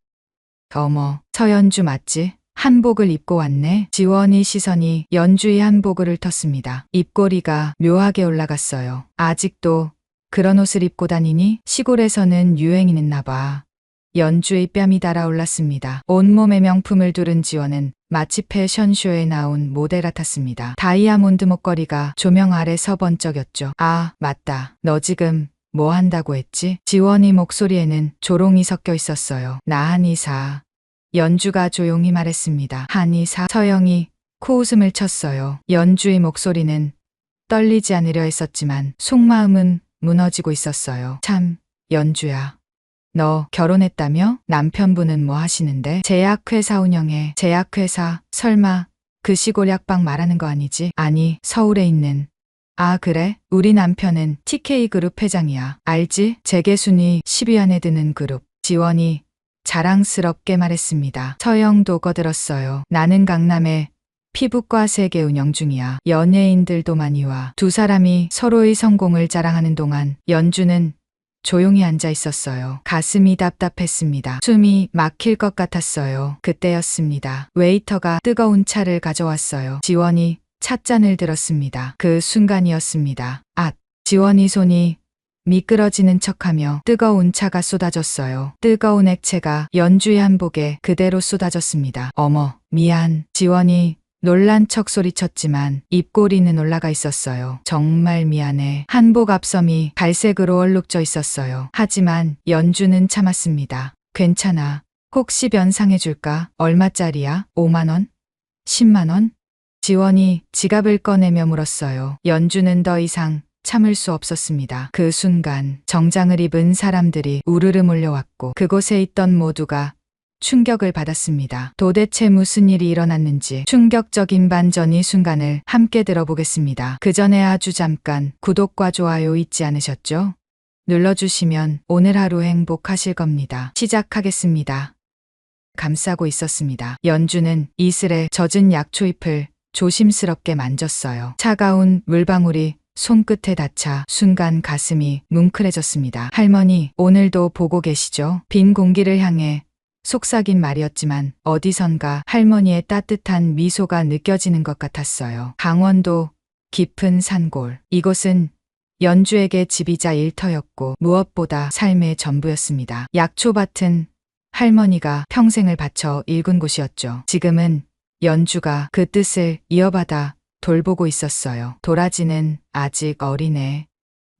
어머, 서연주 맞지? 한복을 입고 왔네. 지원이 시선이 연주의 한복을 텄습니다. 입꼬리가 묘하게 올라갔어요. 아직도 그런 옷을 입고 다니니? 시골에서는 유행이랬나 봐. 연주의 뺨이 달아올랐습니다. 온몸에 명품을 두른 지원은 마치 패션쇼에 나온 모델 같았습니다. 다이아몬드 목걸이가 조명 아래서 번쩍였죠. 아, 맞다. 너 지금 뭐 한다고 했지? 지원이 목소리에는 조롱이 섞여 있었어요. 나 한의사. 연주가 조용히 말했습니다. 한의사. 서영이 코웃음을 쳤어요. 연주의 목소리는 떨리지 않으려 했었지만 속마음은 무너지고 있었어요. 참, 연주야. 너 결혼했다며? 남편분은 뭐 하시는데? 제약회사 운영해. 제약회사? 설마 그 시골 약방 말하는 거 아니지? 아니, 서울에 있는. 아, 그래? 우리 남편은 TK그룹 회장이야. 알지? 재계순위 10위 안에 드는 그룹. 지원이 자랑스럽게 말했습니다. 서영도 거들었어요. 나는 강남에 피부과 세계 운영 중이야. 연예인들도 많이 와. 두 사람이 서로의 성공을 자랑하는 동안 연주는 조용히 앉아 있었어요. 가슴이 답답했습니다. 숨이 막힐 것 같았어요. 그때였습니다. 웨이터가 뜨거운 차를 가져왔어요. 지원이 찻잔을 들었습니다. 그 순간이었습니다. 앗! 지원이 손이 미끄러지는 척하며 뜨거운 차가 쏟아졌어요. 뜨거운 액체가 연주의 한복에 그대로 쏟아졌습니다. 어머, 미안. 지원이 놀란 척 소리쳤지만 입꼬리는 올라가 있었어요. 정말 미안해. 한복 앞섬이 갈색으로 얼룩져 있었어요. 하지만 연주는 참았습니다. 괜찮아. 혹시 변상해줄까? 얼마짜리야? 5만 원? 10만 원? 지원이 지갑을 꺼내며 물었어요. 연주는 더 이상 참을 수 없었습니다. 그 순간 정장을 입은 사람들이 우르르 몰려왔고 그곳에 있던 모두가 충격을 받았습니다. 도대체 무슨 일이 일어났는지 충격적인 반전의 순간을 함께 들어보겠습니다. 그 전에 아주 잠깐 구독과 좋아요 잊지 않으셨죠? 눌러주시면 오늘 하루 행복하실 겁니다. 시작하겠습니다. 감싸고 있었습니다. 연주는 이슬에 젖은 약초잎을 조심스럽게 만졌어요. 차가운 물방울이 손끝에 닿자 순간 가슴이 뭉클해졌습니다. 할머니, 오늘도 보고 계시죠? 빈 공기를 향해 속삭인 말이었지만 어디선가 할머니의 따뜻한 미소가 느껴지는 것 같았어요. 강원도 깊은 산골. 이곳은 연주에게 집이자 일터였고 무엇보다 삶의 전부였습니다. 약초밭은 할머니가 평생을 바쳐 일군 곳이었죠. 지금은 연주가 그 뜻을 이어받아 돌보고 있었어요. 도라지는 아직 어리네.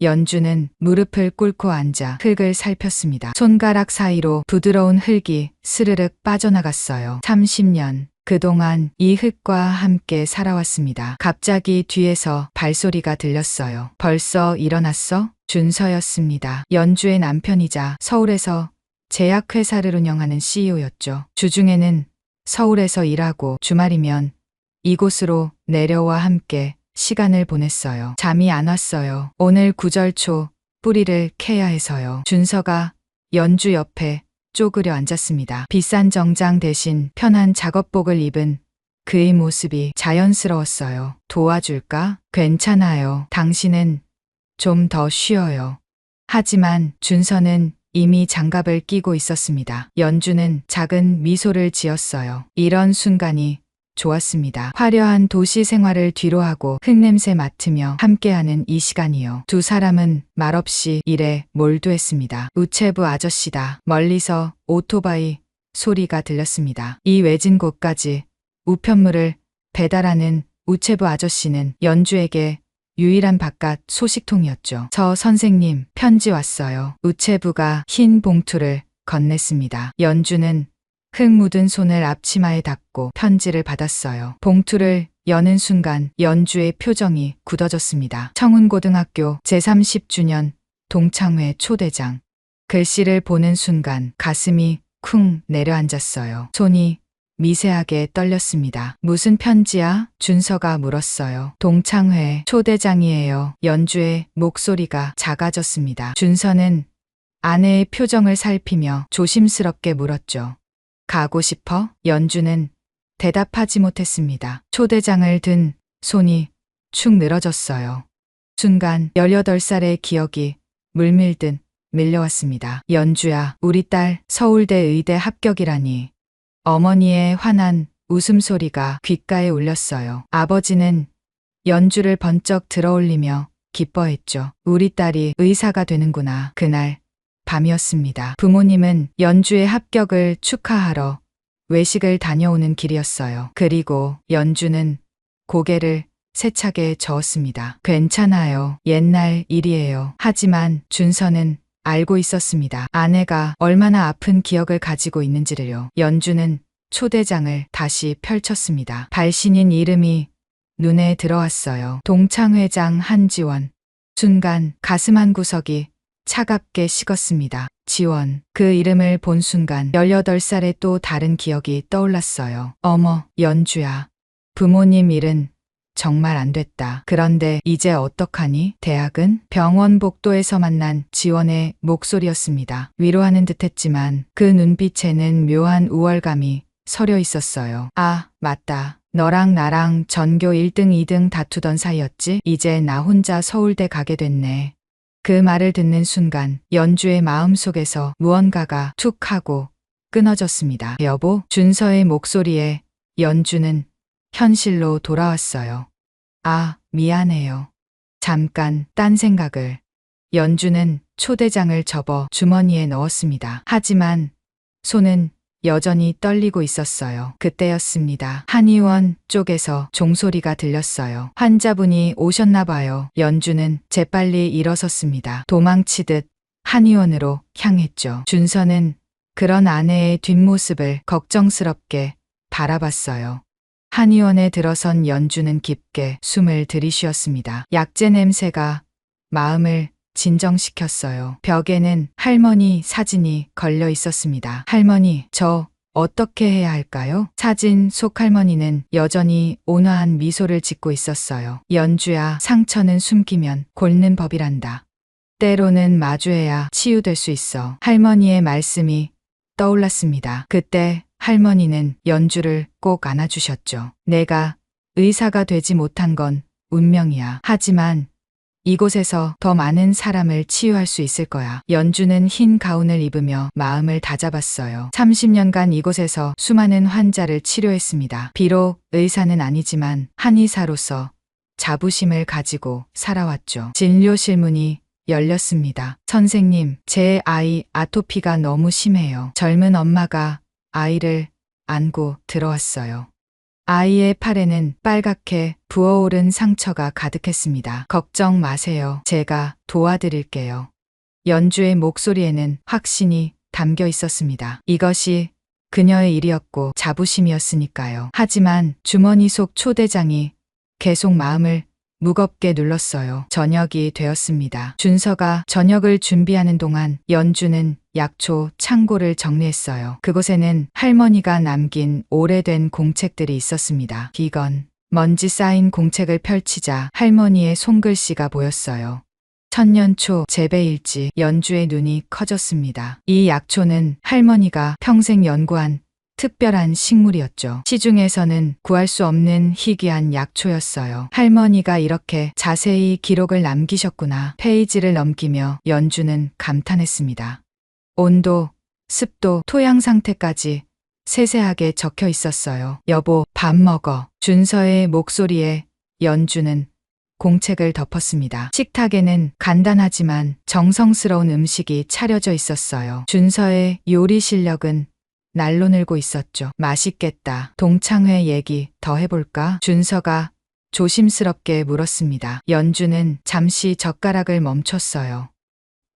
연주는 무릎을 꿇고 앉아 흙을 살폈습니다. 손가락 사이로 부드러운 흙이 스르륵 빠져나갔어요. 30년. 그동안 이 흙과 함께 살아왔습니다. 갑자기 뒤에서 발소리가 들렸어요. 벌써 일어났어? 준서였습니다. 연주의 남편이자 서울에서 제약회사를 운영하는 CEO였죠. 주중에는 서울에서 일하고 주말이면 이곳으로 내려와 함께 시간을 보냈어요. 잠이 안 왔어요. 오늘 구절 초 뿌리를 캐야 해서요. 준서가 연주 옆에 쪼그려 앉았습니다. 비싼 정장 대신 편한 작업복을 입은 그의 모습이 자연스러웠어요. 도와줄까? 괜찮아요. 당신은 좀 더 쉬어요. 하지만 준서는 이미 장갑을 끼고 있었습니다. 연주는 작은 미소를 지었어요. 이런 순간이 좋았습니다. 화려한 도시 생활을 뒤로하고 흙냄새 맡으며 함께하는 이 시간이요. 두 사람은 말없이 일에 몰두했습니다. 우체부 아저씨다. 멀리서 오토바이 소리가 들렸습니다. 이 외진 곳까지 우편물을 배달하는 우체부 아저씨는 연주에게 유일한 바깥 소식통이었죠. 저 선생님, 편지 왔어요. 우체부가 흰 봉투를 건넸습니다. 연주는 흙 묻은 손을 앞치마에 닿고 편지를 받았어요. 봉투를 여는 순간 연주의 표정이 굳어졌습니다. 청운고등학교 제30주년 동창회 초대장. 글씨를 보는 순간 가슴이 쿵 내려앉았어요. 손이 미세하게 떨렸습니다. 무슨 편지야? 준서가 물었어요. 동창회 초대장이에요. 연주의 목소리가 작아졌습니다. 준서는 아내의 표정을 살피며 조심스럽게 물었죠. 가고 싶어? 연주는 대답하지 못했습니다. 초대장을 든 손이 축 늘어졌어요. 순간 18살의 기억이 물밀듯 밀려왔습니다. 연주야, 우리 딸 서울대 의대 합격이라니. 어머니의 환한 웃음소리가 귓가에 울렸어요. 아버지는 연주를 번쩍 들어올리며 기뻐했죠. 우리 딸이 의사가 되는구나. 그날 밤이었습니다. 부모님은 연주의 합격을 축하하러 외식을 다녀오는 길이었어요. 그리고 연주는 고개를 세차게 저었습니다. 괜찮아요. 옛날 일이에요. 하지만 준서는 알고 있었습니다. 아내가 얼마나 아픈 기억을 가지고 있는지를요. 연주는 초대장을 다시 펼쳤습니다. 발신인 이름이 눈에 들어왔어요. 동창회장 한지원. 순간 가슴 한 구석이 차갑게 식었습니다. 지원. 그 이름을 본 순간 18살의 또 다른 기억이 떠올랐어요. 어머, 연주야. 부모님 일은 정말 안 됐다. 그런데 이제 어떡하니? 대학은? 병원 복도에서 만난 지원의 목소리였습니다. 위로하는 듯했지만 그 눈빛에는 묘한 우월감이 서려 있었어요. 아, 맞다. 너랑 나랑 전교 1등, 2등 다투던 사이였지? 이제 나 혼자 서울대 가게 됐네. 그 말을 듣는 순간 연주의 마음속에서 무언가가 툭 하고 끊어졌습니다. 여보? 준서의 목소리에 연주는 현실로 돌아왔어요. 아, 미안해요. 잠깐 딴 생각을. 연주는 초대장을 접어 주머니에 넣었습니다. 하지만 손은 여전히 떨리고 있었어요. 그때였습니다. 한의원 쪽에서 종소리가 들렸어요. 환자분이 오셨나 봐요. 연주는 재빨리 일어섰습니다. 도망치듯 한의원으로 향했죠. 준서는 그런 아내의 뒷모습을 걱정스럽게 바라봤어요. 한의원에 들어선 연주는 깊게 숨을 들이쉬었습니다. 약재 냄새가 마음을 진정시켰어요. 벽에는 할머니 사진이 걸려 있었습니다. 할머니, 저 어떻게 해야 할까요? 사진 속 할머니는 여전히 온화한 미소를 짓고 있었어요. 연주야, 상처는 숨기면 곪는 법이란다. 때로는 마주해야 치유될 수 있어. 할머니의 말씀이 떠올랐습니다. 그때 할머니는 연주를 꼭 안아주셨죠. 내가 의사가 되지 못한 건 운명이야. 하지만 이곳에서 더 많은 사람을 치유할 수 있을 거야. 연주는 흰 가운을 입으며 마음을 다잡았어요. 30년간 이곳에서 수많은 환자를 치료했습니다. 비록 의사는 아니지만 한의사로서 자부심을 가지고 살아왔죠. 진료실 문이 열렸습니다. 선생님, 제 아이 아토피가 너무 심해요. 젊은 엄마가 아이를 안고 들어왔어요. 아이의 팔에는 빨갛게 부어오른 상처가 가득했습니다. 걱정 마세요. 제가 도와드릴게요. 연주의 목소리에는 확신이 담겨 있었습니다. 이것이 그녀의 일이었고 자부심이었으니까요. 하지만 주머니 속 초대장이 계속 마음을 무겁게 눌렀어요. 저녁이 되었습니다. 준서가 저녁을 준비하는 동안 연주는 약초 창고를 정리했어요. 그곳에는 할머니가 남긴 오래된 공책들이 있었습니다. 비건. 먼지 쌓인 공책을 펼치자 할머니의 손글씨가 보였어요. 천년초 재배일지. 연주의 눈이 커졌습니다. 이 약초는 할머니가 평생 연구한 특별한 식물이었죠. 시중에서는 구할 수 없는 희귀한 약초였어요. 할머니가 이렇게 자세히 기록을 남기셨구나. 페이지를 넘기며 연주는 감탄했습니다. 온도, 습도, 토양 상태까지 세세하게 적혀 있었어요. 여보, 밥 먹어. 준서의 목소리에 연주는 공책을 덮었습니다. 식탁에는 간단하지만 정성스러운 음식이 차려져 있었어요. 준서의 요리 실력은 날로 늘고 있었죠. 맛있겠다. 동창회 얘기 더 해볼까? 준서가 조심스럽게 물었습니다. 연주는 잠시 젓가락을 멈췄어요.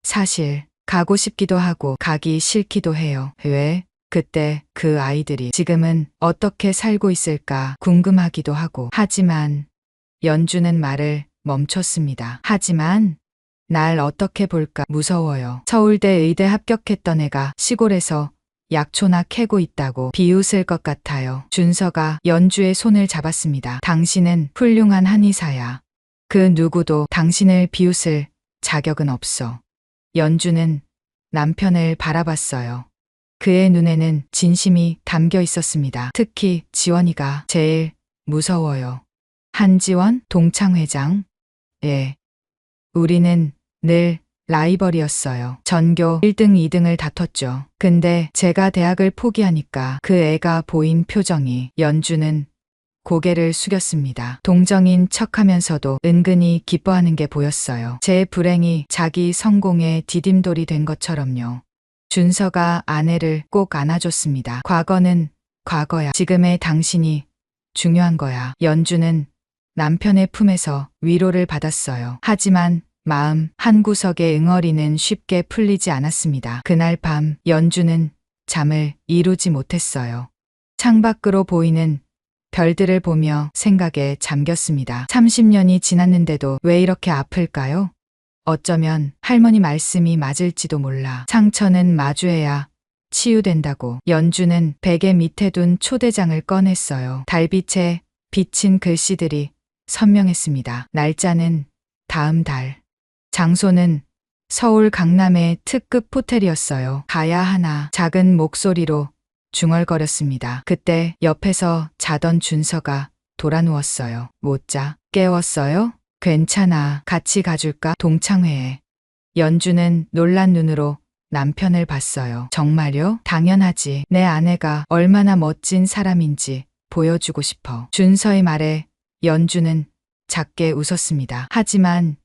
사실 가고 싶기도 하고 가기 싫기도 해요. 왜? 그때 그 아이들이 지금은 어떻게 살고 있을까 궁금하기도 하고. 하지만 연주는 말을 멈췄습니다. 하지만 날 어떻게 볼까 무서워요. 서울대 의대 합격했던 애가 시골에서 약초나 캐고 있다고 비웃을 것 같아요. 준서가 연주의 손을 잡았습니다. 당신은 훌륭한 한의사야. 그 누구도 당신을 비웃을 자격은 없어. 연주는 남편을 바라봤어요. 그의 눈에는 진심이 담겨 있었습니다. 특히 지원이가 제일 무서워요. 한지원? 동창회장? 예. 우리는 늘 라이벌이었어요. 전교 1등, 2등을 다퉜죠. 근데 제가 대학을 포기하니까 그 애가 보인 표정이. 연주는 고개를 숙였습니다. 동정인 척하면서도 은근히 기뻐하는 게 보였어요. 제 불행이 자기 성공의 디딤돌이 된 것처럼요. 준서가 아내를 꼭 안아줬습니다. 과거는 과거야. 지금의 당신이 중요한 거야. 연주는 남편의 품에서 위로를 받았어요. 하지만 마음 한구석의 응어리는 쉽게 풀리지 않았습니다. 그날 밤 연주는 잠을 이루지 못했어요. 창밖으로 보이는 별들을 보며 생각에 잠겼습니다. 30년이 지났는데도 왜 이렇게 아플까요? 어쩌면 할머니 말씀이 맞을지도 몰라. 상처는 마주해야 치유된다고. 연주는 베개 밑에 둔 초대장을 꺼냈어요. 달빛에 비친 글씨들이 선명했습니다. 날짜는 다음 달. 장소는 서울 강남의 특급 호텔이었어요. 가야 하나. 작은 목소리로 중얼거렸습니다. 그때 옆에서 자던 준서가 돌아 누웠어요. 못 자. 깨웠어요? 괜찮아. 같이 가줄까? 동창회에. 연주는 놀란 눈으로 남편을 봤어요. 정말요? 당연하지. 내 아내가 얼마나 멋진 사람인지 보여주고 싶어. 준서의 말에 연주는 작게 웃었습니다. 하지만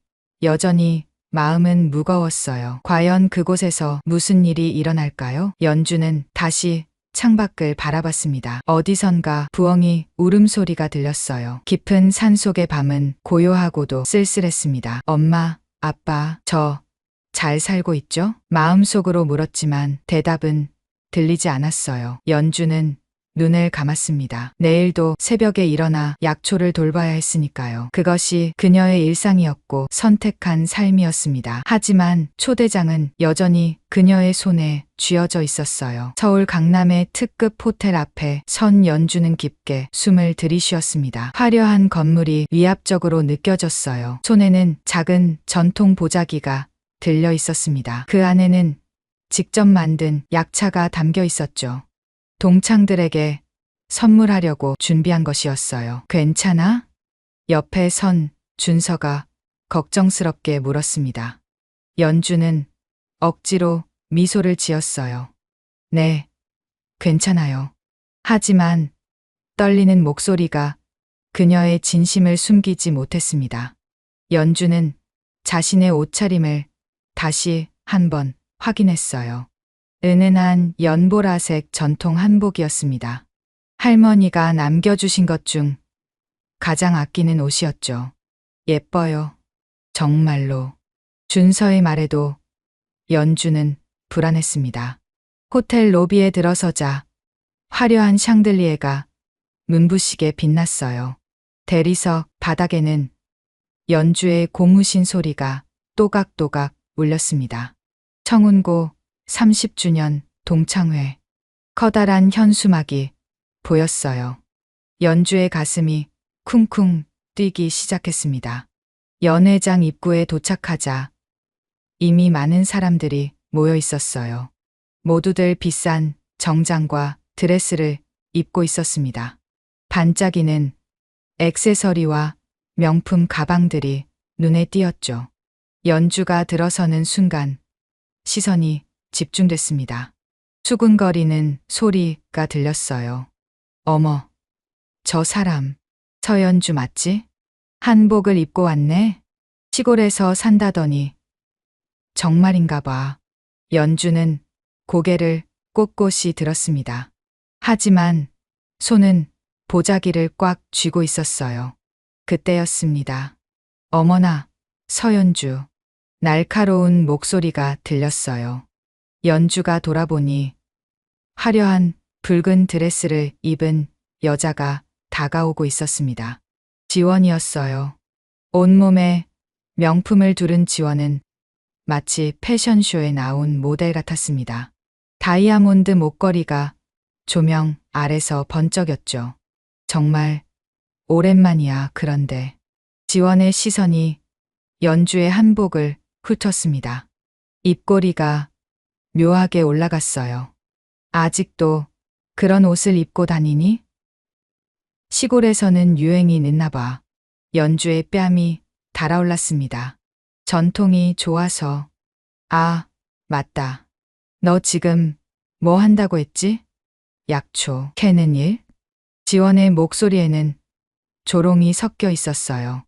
여전히 마음은 무거웠어요. 과연 그곳에서 무슨 일이 일어날까요? 연주는 다시 창밖을 바라봤습니다. 어디선가 부엉이 울음소리가 들렸어요. 깊은 산속의 밤은 고요하고도 쓸쓸했습니다. 엄마, 아빠, 저 잘 살고 있죠? 마음속으로 물었지만 대답은 들리지 않았어요. 연주는 눈을 감았습니다. 내일도 새벽에 일어나 약초를 돌봐야 했으니까요. 그것이 그녀의 일상이었고 선택한 삶이었습니다. 하지만 초대장은 여전히 그녀의 손에 쥐어져 있었어요. 서울 강남의 특급 호텔 앞에 선 연주는 깊게 숨을 들이쉬었습니다. 화려한 건물이 위압적으로 느껴졌어요. 손에는 작은 전통 보자기가 들려 있었습니다. 그 안에는 직접 만든 약차가 담겨 있었죠. 동창들에게 선물하려고 준비한 것이었어요. 괜찮아? 옆에 선 준서가 걱정스럽게 물었습니다. 연주는 억지로 미소를 지었어요. 네, 괜찮아요. 하지만 떨리는 목소리가 그녀의 진심을 숨기지 못했습니다. 연주는 자신의 옷차림을 다시 한번 확인했어요. 은은한 연보라색 전통 한복이었습니다. 할머니가 남겨주신 것 중 가장 아끼는 옷이었죠. 예뻐요. 정말로. 준서의 말에도 연주는 불안했습니다. 호텔 로비에 들어서자 화려한 샹들리에가 눈부시게 빛났어요. 대리석 바닥에는 연주의 고무신 소리가 또각또각 울렸습니다. 청운고 30주년 동창회. 커다란 현수막이 보였어요. 연주의 가슴이 쿵쿵 뛰기 시작했습니다. 연회장 입구에 도착하자 이미 많은 사람들이 모여 있었어요. 모두들 비싼 정장과 드레스를 입고 있었습니다. 반짝이는 액세서리와 명품 가방들이 눈에 띄었죠. 연주가 들어서는 순간 시선이 집중됐습니다. 수근거리는 소리가 들렸어요. 어머, 저 사람, 서연주 맞지? 한복을 입고 왔네? 시골에서 산다더니 정말인가 봐. 연주는 고개를 꼿꼿이 들었습니다. 하지만 손은 보자기를 꽉 쥐고 있었어요. 그때였습니다. 어머나, 서연주. 날카로운 목소리가 들렸어요. 연주가 돌아보니 화려한 붉은 드레스를 입은 여자가 다가오고 있었습니다. 지원이었어요. 온몸에 명품을 두른 지원은 마치 패션쇼에 나온 모델 같았습니다. 다이아몬드 목걸이가 조명 아래서 번쩍였죠. 정말 오랜만이야. 그런데 지원의 시선이 연주의 한복을 훑었습니다. 입꼬리가 묘하게 올라갔어요. 아직도 그런 옷을 입고 다니니? 시골에서는 유행이 늦나 봐. 연주의 뺨이 달아올랐습니다. 전통이 좋아서. 아, 맞다. 너 지금 뭐 한다고 했지? 약초 캐는 일? 지원의 목소리에는 조롱이 섞여 있었어요.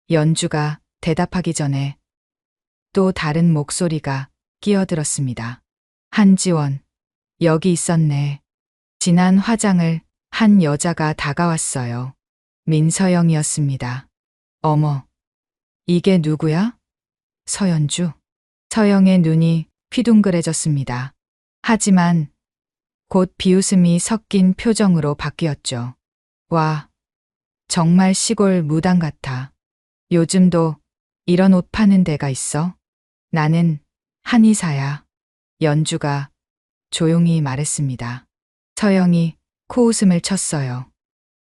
연주가 대답하기 전에 또 다른 목소리가 끼어들었습니다. 한지원, 여기 있었네. 진한 화장을 한 여자가 다가왔어요. 민서영이었습니다. 어머, 이게 누구야? 서연주. 서영의 눈이 휘둥그레졌습니다. 하지만 곧 비웃음이 섞인 표정으로 바뀌었죠. 와, 정말 시골 무당 같아. 요즘도 이런 옷 파는 데가 있어? 나는 한의사야. 연주가 조용히 말했습니다. 서영이 코웃음을 쳤어요.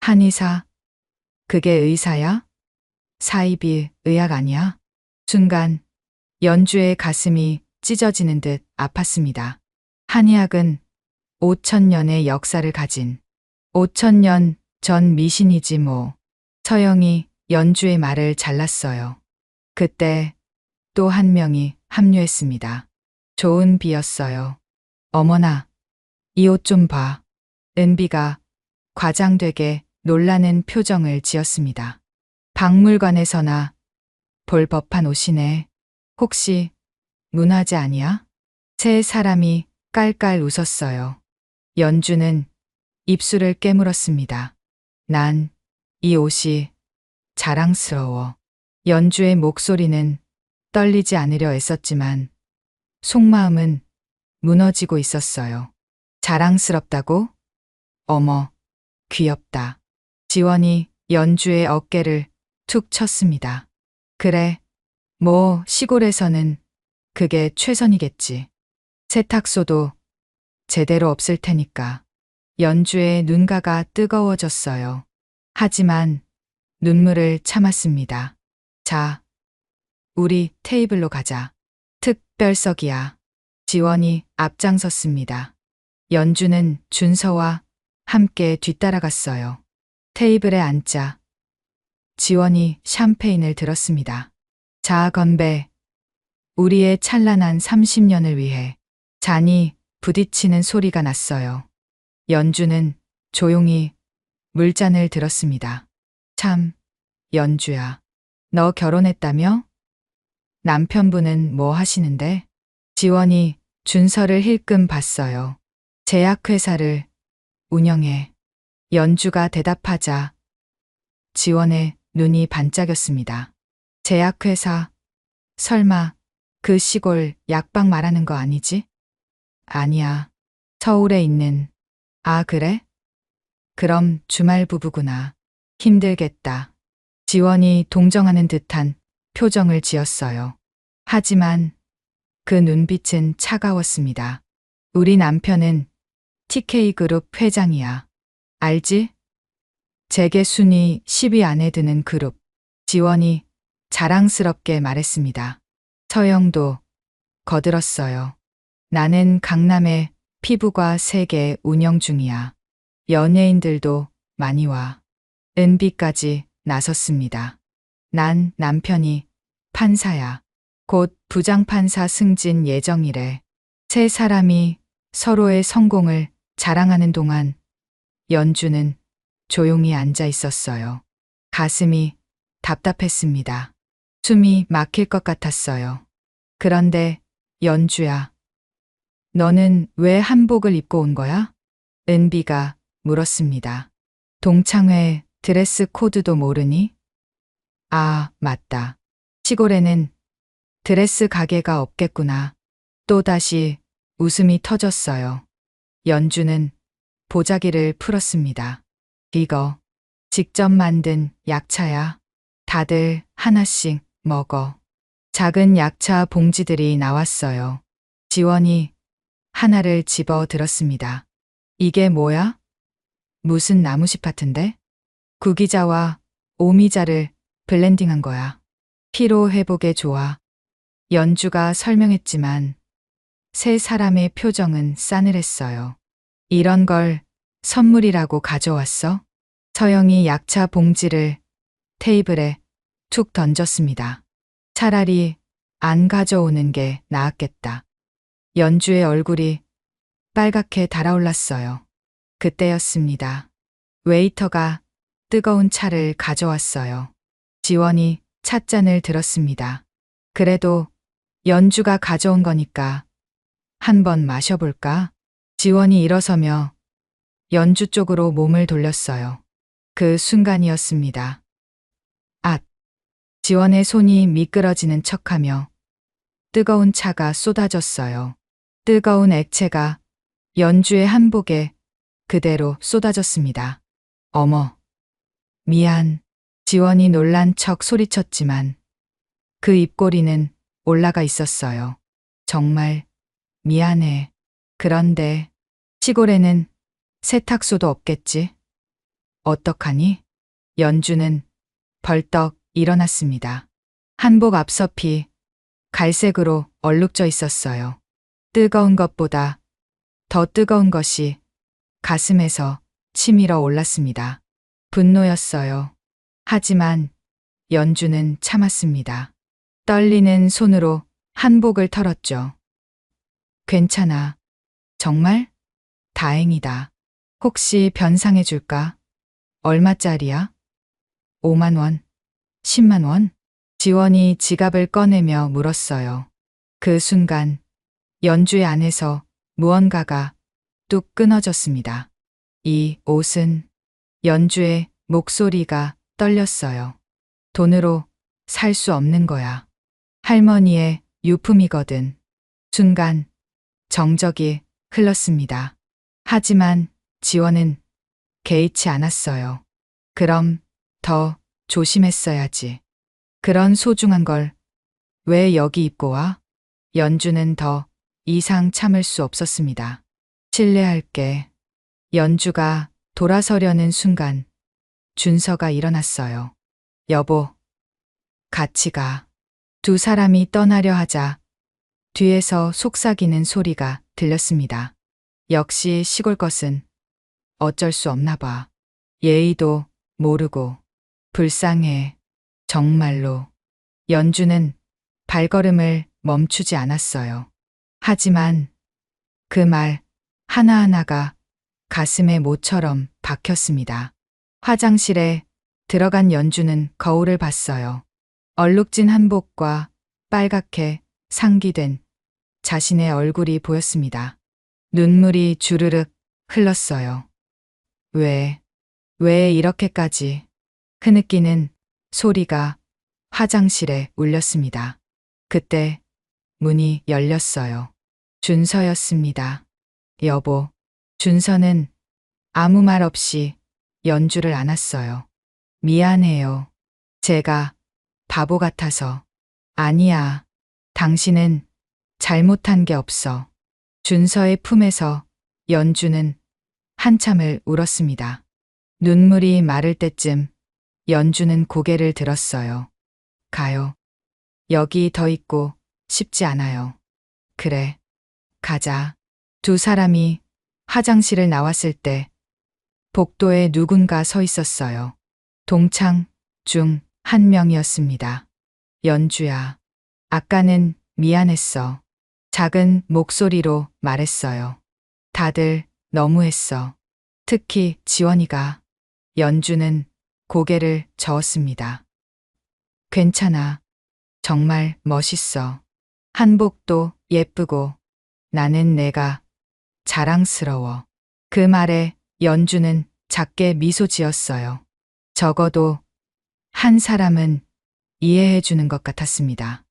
한의사? 그게 의사야? 사이비 의학 아니야? 순간 연주의 가슴이 찢어지는 듯 아팠습니다. 한의학은 5,000년의 역사를 가진 5,000년 전 미신이지 뭐. 서영이 연주의 말을 잘랐어요. 그때 또 한 명이 합류했습니다. 좋은 비였어요. 어머나, 이 옷 좀 봐. 은비가 과장되게 놀라는 표정을 지었습니다. 박물관에서나 볼 법한 옷이네. 혹시 문화재 아니야? 세 사람이 깔깔 웃었어요. 연주는 입술을 깨물었습니다. 난 이 옷이 자랑스러워. 연주의 목소리는 떨리지 않으려 애썼지만 속마음은 무너지고 있었어요. 자랑스럽다고? 어머, 귀엽다. 지원이 연주의 어깨를 툭 쳤습니다. 그래, 뭐 시골에서는 그게 최선이겠지. 세탁소도 제대로 없을 테니까. 연주의 눈가가 뜨거워졌어요. 하지만 눈물을 참았습니다. 자, 우리 테이블로 가자. 특별석이야. 지원이 앞장섰습니다. 연주는 준서와 함께 뒤따라갔어요. 테이블에 앉자. 지원이 샴페인을 들었습니다. 자, 건배. 우리의 찬란한 30년을 위해. 잔이 부딪히는 소리가 났어요. 연주는 조용히 물잔을 들었습니다. 참, 연주야. 너 결혼했다며? 남편분은 뭐 하시는데? 지원이 준서를 힐끔 봤어요. 제약회사를 운영해. 연주가 대답하자 지원의 눈이 반짝였습니다. 제약회사, 설마 그 시골 약방 말하는 거 아니지? 아니야. 서울에 있는. 아, 그래? 그럼 주말 부부구나. 힘들겠다. 지원이 동정하는 듯한 표정을 지었어요. 하지만 그 눈빛은 차가웠습니다. 우리 남편은 TK그룹 회장이야. 알지? 재계 순위 10위 안에 드는 그룹. 지원이 자랑스럽게 말했습니다. 서영도 거들었어요. 나는 강남의 피부과 세계 운영 중이야. 연예인들도 많이 와. 은비까지 나섰습니다. 난 남편이 판사야. 곧 부장판사 승진 예정이래. 세 사람이 서로의 성공을 자랑하는 동안 연주는 조용히 앉아 있었어요. 가슴이 답답했습니다. 숨이 막힐 것 같았어요. 그런데 연주야, 너는 왜 한복을 입고 온 거야? 은비가 물었습니다. 동창회 드레스 코드도 모르니? 아, 맞다. 시골에는 드레스 가게가 없겠구나. 또다시 웃음이 터졌어요. 연주는 보자기를 풀었습니다. 이거 직접 만든 약차야. 다들 하나씩 먹어. 작은 약차 봉지들이 나왔어요. 지원이 하나를 집어 들었습니다. 이게 뭐야? 무슨 나무씨 파트인데? 구기자와 오미자를 블렌딩한 거야. 피로 회복에 좋아. 연주가 설명했지만 세 사람의 표정은 싸늘했어요. 이런 걸 선물이라고 가져왔어? 서영이 약차 봉지를 테이블에 툭 던졌습니다. 차라리 안 가져오는 게 나았겠다. 연주의 얼굴이 빨갛게 달아올랐어요. 그때였습니다. 웨이터가 뜨거운 차를 가져왔어요. 지원이 찻잔을 들었습니다. 그래도 연주가 가져온 거니까 한번 마셔볼까? 지원이 일어서며 연주 쪽으로 몸을 돌렸어요. 그 순간이었습니다. 앗! 지원의 손이 미끄러지는 척하며 뜨거운 차가 쏟아졌어요. 뜨거운 액체가 연주의 한복에 그대로 쏟아졌습니다. 어머, 미안. 지원이 놀란 척 소리쳤지만 그 입꼬리는 올라가 있었어요. 정말 미안해. 그런데 시골에는 세탁소도 없겠지? 어떡하니? 연주는 벌떡 일어났습니다. 한복 앞섭이 갈색으로 얼룩져 있었어요. 뜨거운 것보다 더 뜨거운 것이 가슴에서 치밀어 올랐습니다. 분노였어요. 하지만 연주는 참았습니다. 떨리는 손으로 한복을 털었죠. 괜찮아. 정말? 다행이다. 혹시 변상해 줄까? 얼마짜리야? 5만 원? 10만 원? 지원이 지갑을 꺼내며 물었어요. 그 순간 연주의 안에서 무언가가 뚝 끊어졌습니다. 이 옷은 연주의 목소리가 떨렸어요. 돈으로 살 수 없는 거야. 할머니의 유품이거든. 순간 정적이 흘렀습니다. 하지만 지원은 개의치 않았어요. 그럼 더 조심했어야지. 그런 소중한 걸 왜 여기 입고 와? 연주는 더 이상 참을 수 없었습니다. 실례할게. 연주가 돌아서려는 순간 준서가 일어났어요. 여보, 같이 가. 두 사람이 떠나려 하자 뒤에서 속삭이는 소리가 들렸습니다. 역시 시골 것은 어쩔 수 없나 봐. 예의도 모르고 불쌍해. 정말로. 연주는 발걸음을 멈추지 않았어요. 하지만 그 말 하나하나가 가슴에 모처럼 박혔습니다. 화장실에 들어간 연주는 거울을 봤어요. 얼룩진 한복과 빨갛게 상기된 자신의 얼굴이 보였습니다. 눈물이 주르륵 흘렀어요. 왜 이렇게까지? 흐느끼는 소리가 화장실에 울렸습니다. 그때 문이 열렸어요. 준서였습니다. 여보. 준서는 아무 말 없이 연주를 안았어요. 미안해요. 제가 바보 같아서. 아니야. 당신은 잘못한 게 없어. 준서의 품에서 연주는 한참을 울었습니다. 눈물이 마를 때쯤 연주는 고개를 들었어요. 가요. 여기 더 있고 싶지 않아요. 그래. 가자. 두 사람이 화장실을 나왔을 때 복도에 누군가 서 있었어요. 동창 중 한 명이었습니다. 연주야. 아까는 미안했어. 작은 목소리로 말했어요. 다들 너무했어. 특히 지원이가. 연주는 고개를 저었습니다. 괜찮아. 정말 멋있어. 한복도 예쁘고 나는 내가 자랑스러워. 그 말에 연주는 작게 미소 지었어요. 적어도 한 사람은 이해해 주는 것 같았습니다.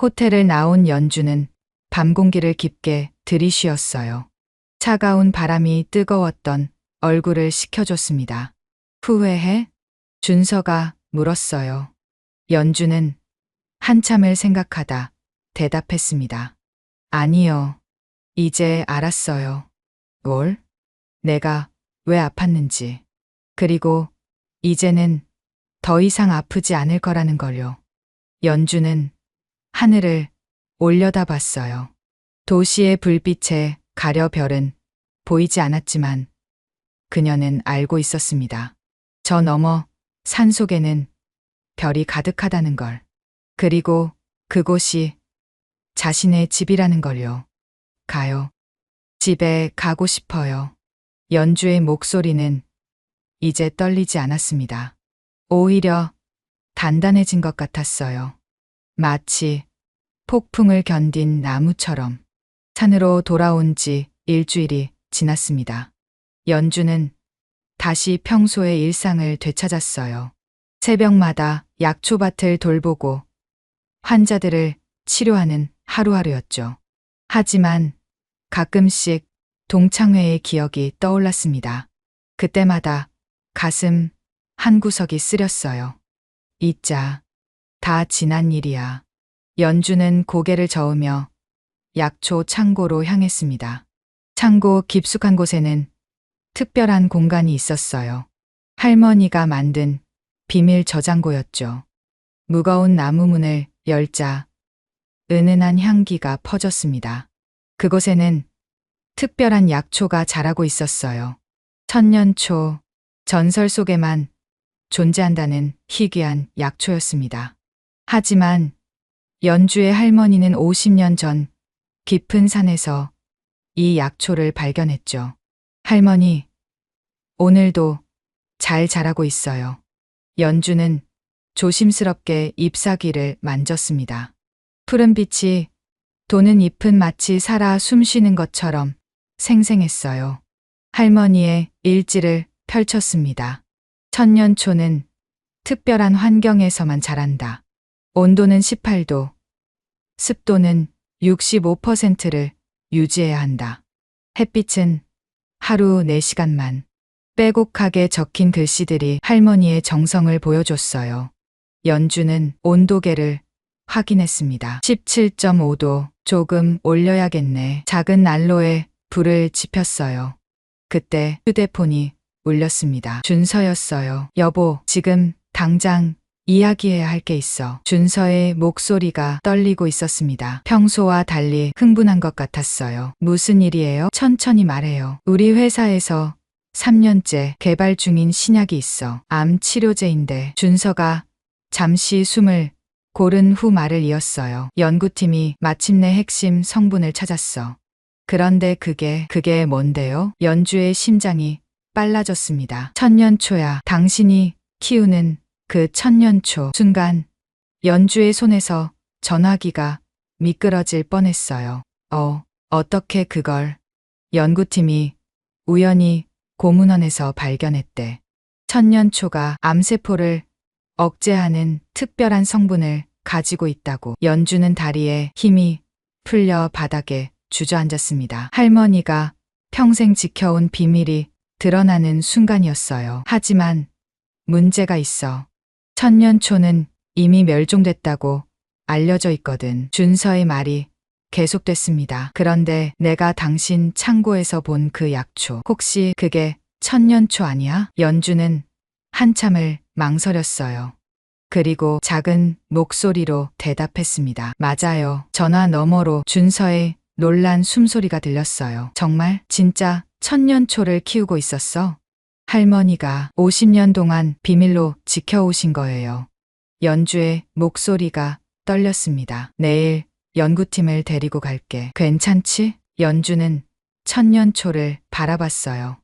호텔을 나온 연주는 밤 공기를 깊게 들이쉬었어요. 차가운 바람이 뜨거웠던 얼굴을 식혀줬습니다. 후회해? 준서가 물었어요. 연주는 한참을 생각하다 대답했습니다. 아니요. 이제 알았어요. 뭘? 내가 왜 아팠는지. 그리고 이제는 더 이상 아프지 않을 거라는 걸요. 연주는 하늘을 올려다봤어요. 도시의 불빛에 가려 별은 보이지 않았지만 그녀는 알고 있었습니다. 저 너머 산속에는 별이 가득하다는 걸. 그리고 그곳이 자신의 집이라는 걸요. 가요. 집에 가고 싶어요. 연주의 목소리는 이제 떨리지 않았습니다. 오히려 단단해진 것 같았어요. 마치 폭풍을 견딘 나무처럼. 산으로 돌아온 지 일주일이 지났습니다. 연주는 다시 평소의 일상을 되찾았어요. 새벽마다 약초밭을 돌보고 환자들을 치료하는 하루하루였죠. 하지만 가끔씩 동창회의 기억이 떠올랐습니다. 그때마다 가슴 한구석이 쓰렸어요. 잊자. 다 지난 일이야. 연주는 고개를 저으며 약초 창고로 향했습니다. 창고 깊숙한 곳에는 특별한 공간이 있었어요. 할머니가 만든 비밀 저장고였죠. 무거운 나무 문을 열자 은은한 향기가 퍼졌습니다. 그곳에는 특별한 약초가 자라고 있었어요. 천년초, 전설 속에만 존재한다는 희귀한 약초였습니다. 하지만 연주의 할머니는 50년 전 깊은 산에서 이 약초를 발견했죠. 할머니, 오늘도 잘 자라고 있어요. 연주는 조심스럽게 잎사귀를 만졌습니다. 푸른 빛이 도는 잎은 마치 살아 숨쉬는 것처럼 생생했어요. 할머니의 일지를 펼쳤습니다. 천년초는 특별한 환경에서만 자란다. 온도는 18도, 습도는 65%를 유지해야 한다. 햇빛은 하루 4시간만. 빼곡하게 적힌 글씨들이 할머니의 정성을 보여줬어요. 연주는 온도계를 확인했습니다. 17.5도, 조금 올려야겠네. 작은 난로에 불을 지폈어요. 그때 휴대폰이 울렸습니다. 준서였어요. 여보, 지금 당장 이야기해야 할 게 있어. 준서의 목소리가 떨리고 있었습니다. 평소와 달리 흥분한 것 같았어요. 무슨 일이에요? 천천히 말해요. 우리 회사에서 3년째 개발 중인 신약이 있어. 암 치료제인데. 준서가 잠시 숨을 고른 후 말을 이었어요. 연구팀이 마침내 핵심 성분을 찾았어. 그런데 그게 뭔데요? 연주의 심장이 빨라졌습니다. 천년초야. 당신이 키우는 그 천년초. 순간 연주의 손에서 전화기가 미끄러질 뻔했어요. 어떻게 그걸? 연구팀이 우연히 고문원에서 발견했대. 천년초가 암세포를 억제하는 특별한 성분을 가지고 있다고. 연주는 다리에 힘이 풀려 바닥에 주저앉았습니다. 할머니가 평생 지켜온 비밀이 드러나는 순간이었어요. 하지만 문제가 있어. 천년초는 이미 멸종됐다고 알려져 있거든. 준서의 말이 계속됐습니다. 그런데 내가 당신 창고에서 본 그 약초, 혹시 그게 천년초 아니야? 연주는 한참을 망설였어요. 그리고 작은 목소리로 대답했습니다. 맞아요. 전화 너머로 준서의 놀란 숨소리가 들렸어요. 정말? 진짜 천년초를 키우고 있었어? 할머니가 50년 동안 비밀로 지켜오신 거예요. 연주의 목소리가 떨렸습니다. 내일 연구팀을 데리고 갈게. 괜찮지? 연주는 천년초를 바라봤어요.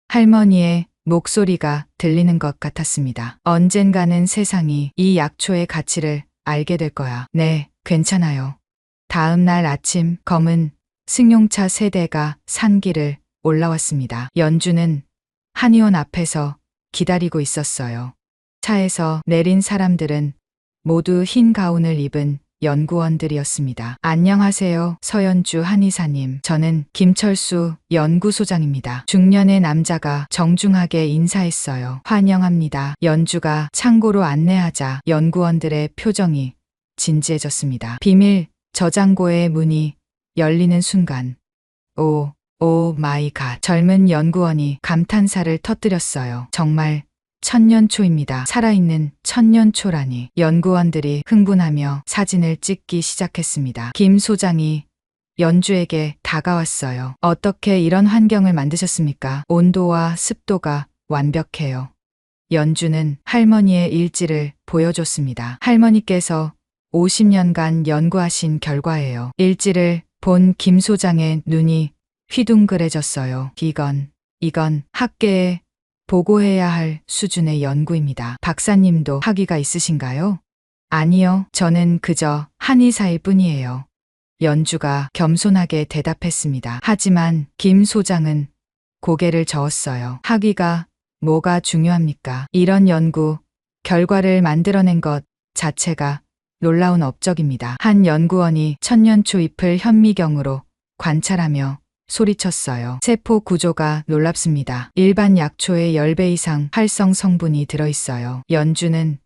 할머니의 목소리가 들리는 것 같았습니다. 언젠가는 세상이 이 약초의 가치를 알게 될 거야. 네, 괜찮아요. 다음 날 아침 검은 승용차 3대가 산길을 올라왔습니다. 연주는 한의원 앞에서 기다리고 있었어요. 차에서 내린 사람들은 모두 흰 가운을 입은 연구원들이었습니다. 안녕하세요, 서연주 한의사님. 저는 김철수 연구소장입니다. 중년의 남자가 정중하게 인사했어요. 환영합니다. 연주가 창고로 안내하자 연구원들의 표정이 진지해졌습니다. 비밀 저장고의 문이 열리는 순간, 오 마이 갓. 젊은 연구원이 감탄사를 터뜨렸어요. 정말 천년초입니다. 살아있는 천년초라니. 연구원들이 흥분하며 사진을 찍기 시작했습니다. 김 소장이 연주에게 다가왔어요. 어떻게 이런 환경을 만드셨습니까? 온도와 습도가 완벽해요. 연주는 할머니의 일지를 보여줬습니다. 할머니께서 50년간 연구하신 결과예요. 일지를 본 김 소장의 눈이 휘둥그레졌어요. 이건 학계의 보고해야 할 수준의 연구입니다. 박사님도 학위가 있으신가요? 아니요, 저는 그저 한의사일 뿐이에요. 연주가 겸손하게 대답했습니다. 하지만 김 소장은 고개를 저었어요. 학위가 뭐가 중요합니까? 이런 연구 결과를 만들어낸 것 자체가 놀라운 업적입니다. 한 연구원이 천년초 잎을 현미경으로 관찰하며 소리쳤어요. 세포 구조가 놀랍습니다. 일반 약초의 10배 이상 활성 성분이 들어있어요. 연주는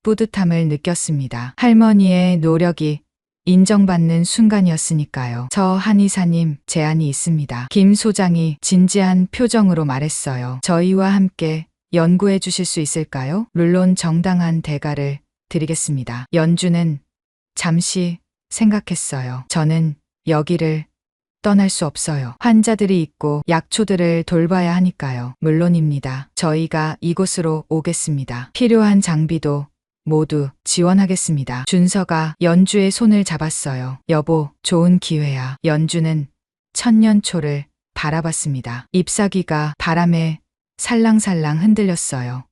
뿌듯함을 느꼈습니다. 할머니의 노력이 인정받는 순간이었으니까요. 저 한의사님, 제안이 있습니다. 김 소장이 진지한 표정으로 말했어요. 저희와 함께 연구해 주실 수 있을까요? 물론 정당한 대가를 드리겠습니다. 연주는 잠시 생각했어요. 저는 여기를 떠날 수 없어요. 환자들이 있고 약초들을 돌봐야 하니까요. 물론입니다. 저희가 이곳으로 오겠습니다. 필요한 장비도 모두 지원하겠습니다. 준서가 연주의 손을 잡았어요. 여보, 좋은 기회야. 연주는 천년초를 바라봤습니다. 잎사귀가 바람에 살랑살랑 흔들렸어요.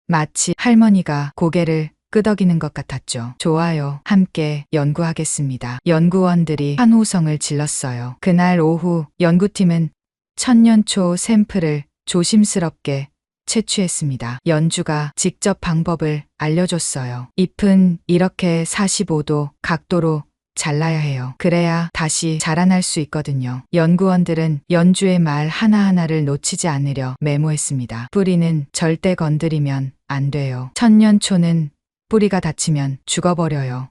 마치 할머니가 고개를 끄덕이는 것 같았죠. 좋아요. 함께 연구하겠습니다. 연구원들이 한 호성을 질렀어요. 그날 오후 연구팀은 천년초 샘플을 조심스럽게 채취했습니다. 연주가 직접 방법을 알려줬어요. 잎은 이렇게 45도 각도로 잘라야 해요. 그래야 다시 자라날 수 있거든요. 연구원들은 연주의 말 하나하나를 놓치지 않으려 메모했습니다. 뿌리는 절대 건드리면 안 돼요. 천년초는 뿌리가 다치면 죽어버려요.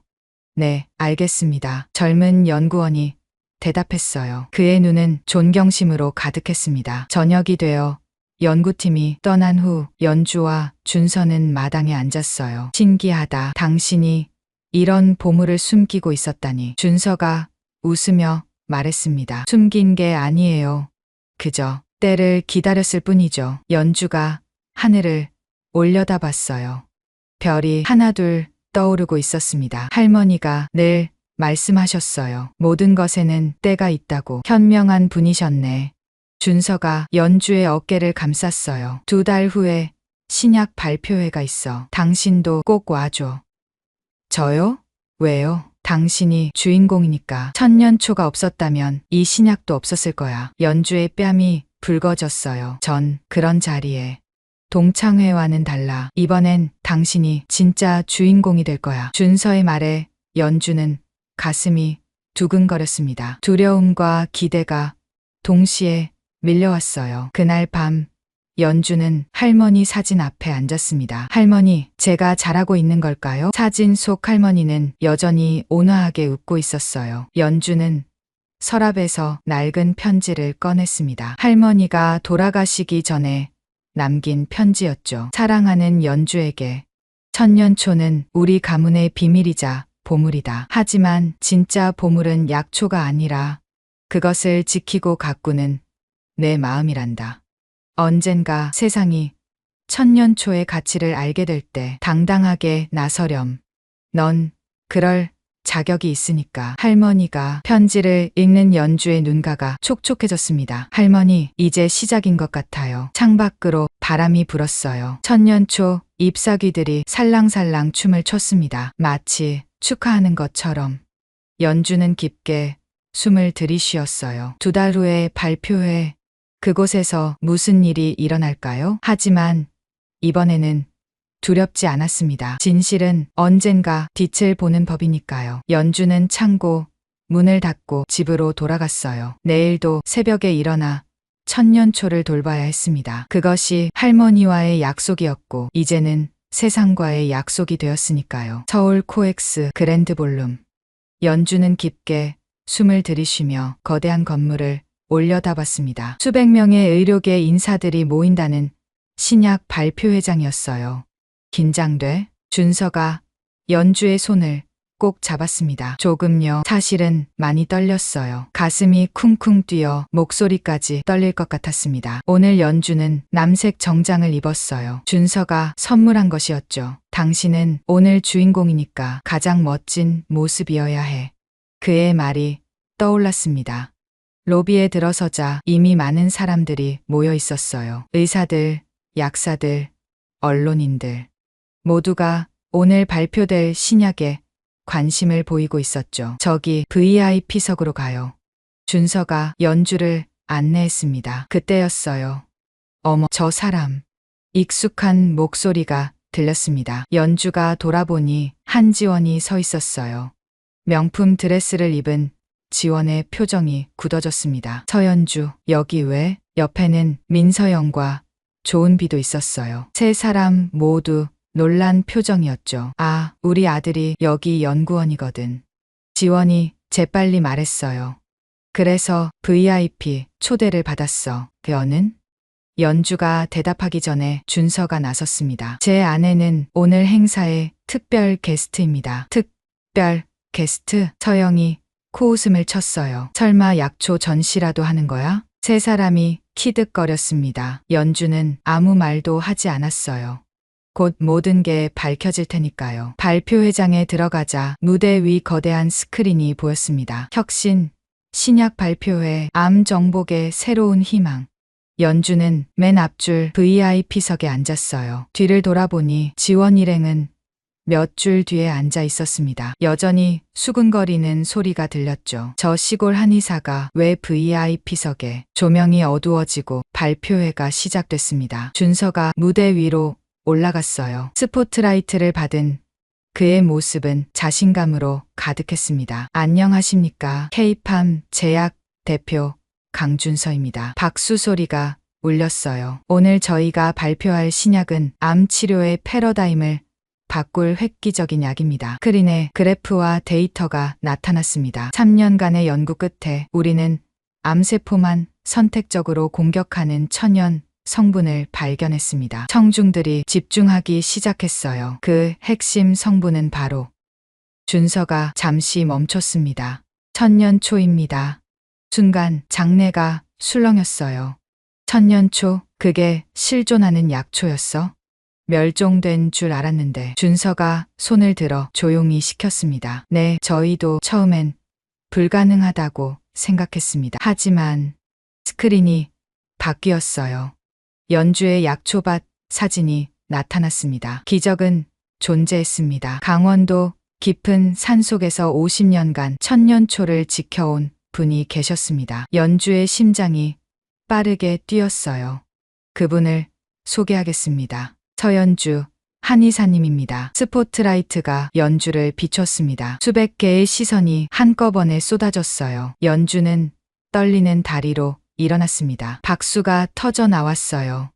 네, 알겠습니다. 젊은 연구원이 대답했어요. 그의 눈은 존경심으로 가득했습니다. 저녁이 되어 연구팀이 떠난 후 연주와 준서는 마당에 앉았어요. 신기하다. 당신이 이런 보물을 숨기고 있었다니. 준서가 웃으며 말했습니다. 숨긴 게 아니에요. 그저 때를 기다렸을 뿐이죠. 연주가 하늘을 올려다봤어요. 별이 하나둘 떠오르고 있었습니다. 할머니가 늘 말씀하셨어요. 모든 것에는 때가 있다고. 현명한 분이셨네. 준서가 연주의 어깨를 감쌌어요. 2달 후에 신약 발표회가 있어. 당신도 꼭 와줘. 저요? 왜요? 당신이 주인공이니까. 천년초가 없었다면 이 신약도 없었을 거야. 연주의 뺨이 붉어졌어요. 전 그런 자리에 동창회와는 달라. 이번엔 당신이 진짜 주인공이 될 거야. 준서의 말에 연주는 가슴이 두근거렸습니다. 두려움과 기대가 동시에 밀려왔어요. 그날 밤 연주는 할머니 사진 앞에 앉았습니다. 할머니, 제가 잘하고 있는 걸까요? 사진 속 할머니는 여전히 온화하게 웃고 있었어요. 연주는 서랍에서 낡은 편지를 꺼냈습니다. 할머니가 돌아가시기 전에 남긴 편지였죠. 사랑하는 연주에게. 천년초는 우리 가문의 비밀이자 보물이다. 하지만 진짜 보물은 약초가 아니라 그것을 지키고 가꾸는 내 마음이란다. 언젠가 세상이 천년초의 가치를 알게 될 때 당당하게 나서렴. 넌 그럴 자격이 있으니까. 할머니가 편지를 읽는 연주의 눈가가 촉촉해졌습니다. 할머니, 이제 시작인 것 같아요. 창밖으로 바람이 불었어요. 천년초 잎사귀들이 살랑살랑 춤을 췄습니다. 마치 축하하는 것처럼. 연주는 깊게 숨을 들이쉬었어요. 2달 후에 발표회. 그곳에서 무슨 일이 일어날까요? 하지만 이번에는 두렵지 않았습니다. 진실은 언젠가 빛을 보는 법이니까요. 연주는 창고 문을 닫고 집으로 돌아갔어요. 내일도 새벽에 일어나 천년초를 돌봐야 했습니다. 그것이 할머니와의 약속이었고 이제는 세상과의 약속이 되었으니까요. 서울 코엑스 그랜드 볼룸. 연주는 깊게 숨을 들이쉬며 거대한 건물을 올려다봤습니다. 수백 명의 의료계 인사들이 모인다는 신약 발표회장이었어요. 긴장돼? 준서가 연주의 손을 꼭 잡았습니다. 조금요. 사실은 많이 떨렸어요. 가슴이 쿵쿵 뛰어 목소리까지 떨릴 것 같았습니다. 오늘 연주는 남색 정장을 입었어요. 준서가 선물한 것이었죠. 당신은 오늘 주인공이니까 가장 멋진 모습이어야 해. 그의 말이 떠올랐습니다. 로비에 들어서자 이미 많은 사람들이 모여 있었어요. 의사들, 약사들, 언론인들 모두가 오늘 발표될 신약에 관심을 보이고 있었죠. 저기 VIP석으로 가요. 준서가 연주를 안내했습니다. 그때였어요. 어머, 저 사람. 익숙한 목소리가 들렸습니다. 연주가 돌아보니 한지원이 서 있었어요. 명품 드레스를 입은 지원의 표정이 굳어졌습니다. 서연주, 여기 왜? 옆에는 민서영과 조은비도 있었어요. 세 사람 모두 놀란 표정이었죠. 아, 우리 아들이 여기 연구원이거든. 지원이 재빨리 말했어요. 그래서 VIP 초대를 받았어. 너는? 연주가 대답하기 전에 준서가 나섰습니다. 제 아내는 오늘 행사의 특별 게스트입니다. 특별 게스트? 서영이 코웃음을 쳤어요. 설마 약초 전시라도 하는 거야? 세 사람이 키득거렸습니다. 연주는 아무 말도 하지 않았어요. 곧 모든 게 밝혀질 테니까요. 발표회장에 들어가자 무대 위 거대한 스크린이 보였습니다. 혁신, 신약 발표회, 암 정복의 새로운 희망. 연주는 맨 앞줄 VIP석에 앉았어요. 뒤를 돌아보니 지원 일행은 몇 줄 뒤에 앉아 있었습니다. 여전히 수근거리는 소리가 들렸죠. 저 시골 한의사가 왜 VIP석에? 조명이 어두워지고 발표회가 시작됐습니다. 준서가 무대 위로 올라갔어요. 스포트라이트를 받은 그의 모습은 자신감으로 가득했습니다. 안녕하십니까. K-팜 제약 대표 강준서입니다. 박수 소리가 울렸어요. 오늘 저희가 발표할 신약은 암 치료의 패러다임을 바꿀 획기적인 약입니다. 스크린에 그래프와 데이터가 나타났습니다. 3년간의 연구 끝에 우리는 암세포만 선택적으로 공격하는 천연 성분을 발견했습니다. 청중들이 집중하기 시작했어요. 그 핵심 성분은 바로 준서가 잠시 멈췄습니다. 천년초입니다. 순간 장내가 술렁였어요. 천년초, 그게 실존하는 약초였어? 멸종된 줄 알았는데 준서가 손을 들어 조용히 시켰습니다. 네, 저희도 처음엔 불가능하다고 생각했습니다. 하지만 스크린이 바뀌었어요. 연주의 약초밭 사진이 나타났습니다. 기적은 존재했습니다. 강원도 깊은 산속에서 50년간 천년초를 지켜온 분이 계셨습니다. 연주의 심장이 빠르게 뛰었어요. 그분을 소개하겠습니다. 서연주 한의사님입니다. 스포트라이트가 연주를 비췄습니다. 수백 개의 시선이 한꺼번에 쏟아졌어요. 연주는 떨리는 다리로 일어났습니다. 박수가 터져 나왔어요.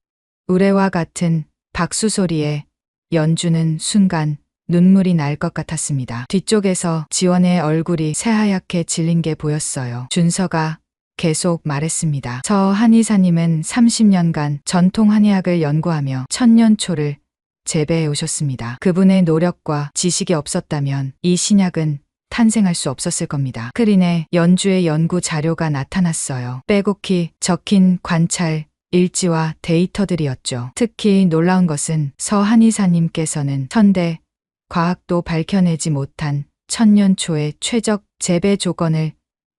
우레와 같은 박수 소리에 연주는 순간 눈물이 날 것 같았습니다. 뒤쪽에서 지원의 얼굴이 새하얗게 질린 게 보였어요. 준서가 계속 말했습니다. 저 한의사님은 30년간 전통 한의학을 연구하며 천년초를 재배해 오셨습니다. 그분의 노력과 지식이 없었다면 이 신약은 탄생할 수 없었을 겁니다. 스크린에 연주의 연구 자료가 나타났어요. 빼곡히 적힌 관찰 일지와 데이터들이었죠. 특히 놀라운 것은 서 한의사님께서는 현대 과학도 밝혀내지 못한 천년초의 최적 재배 조건을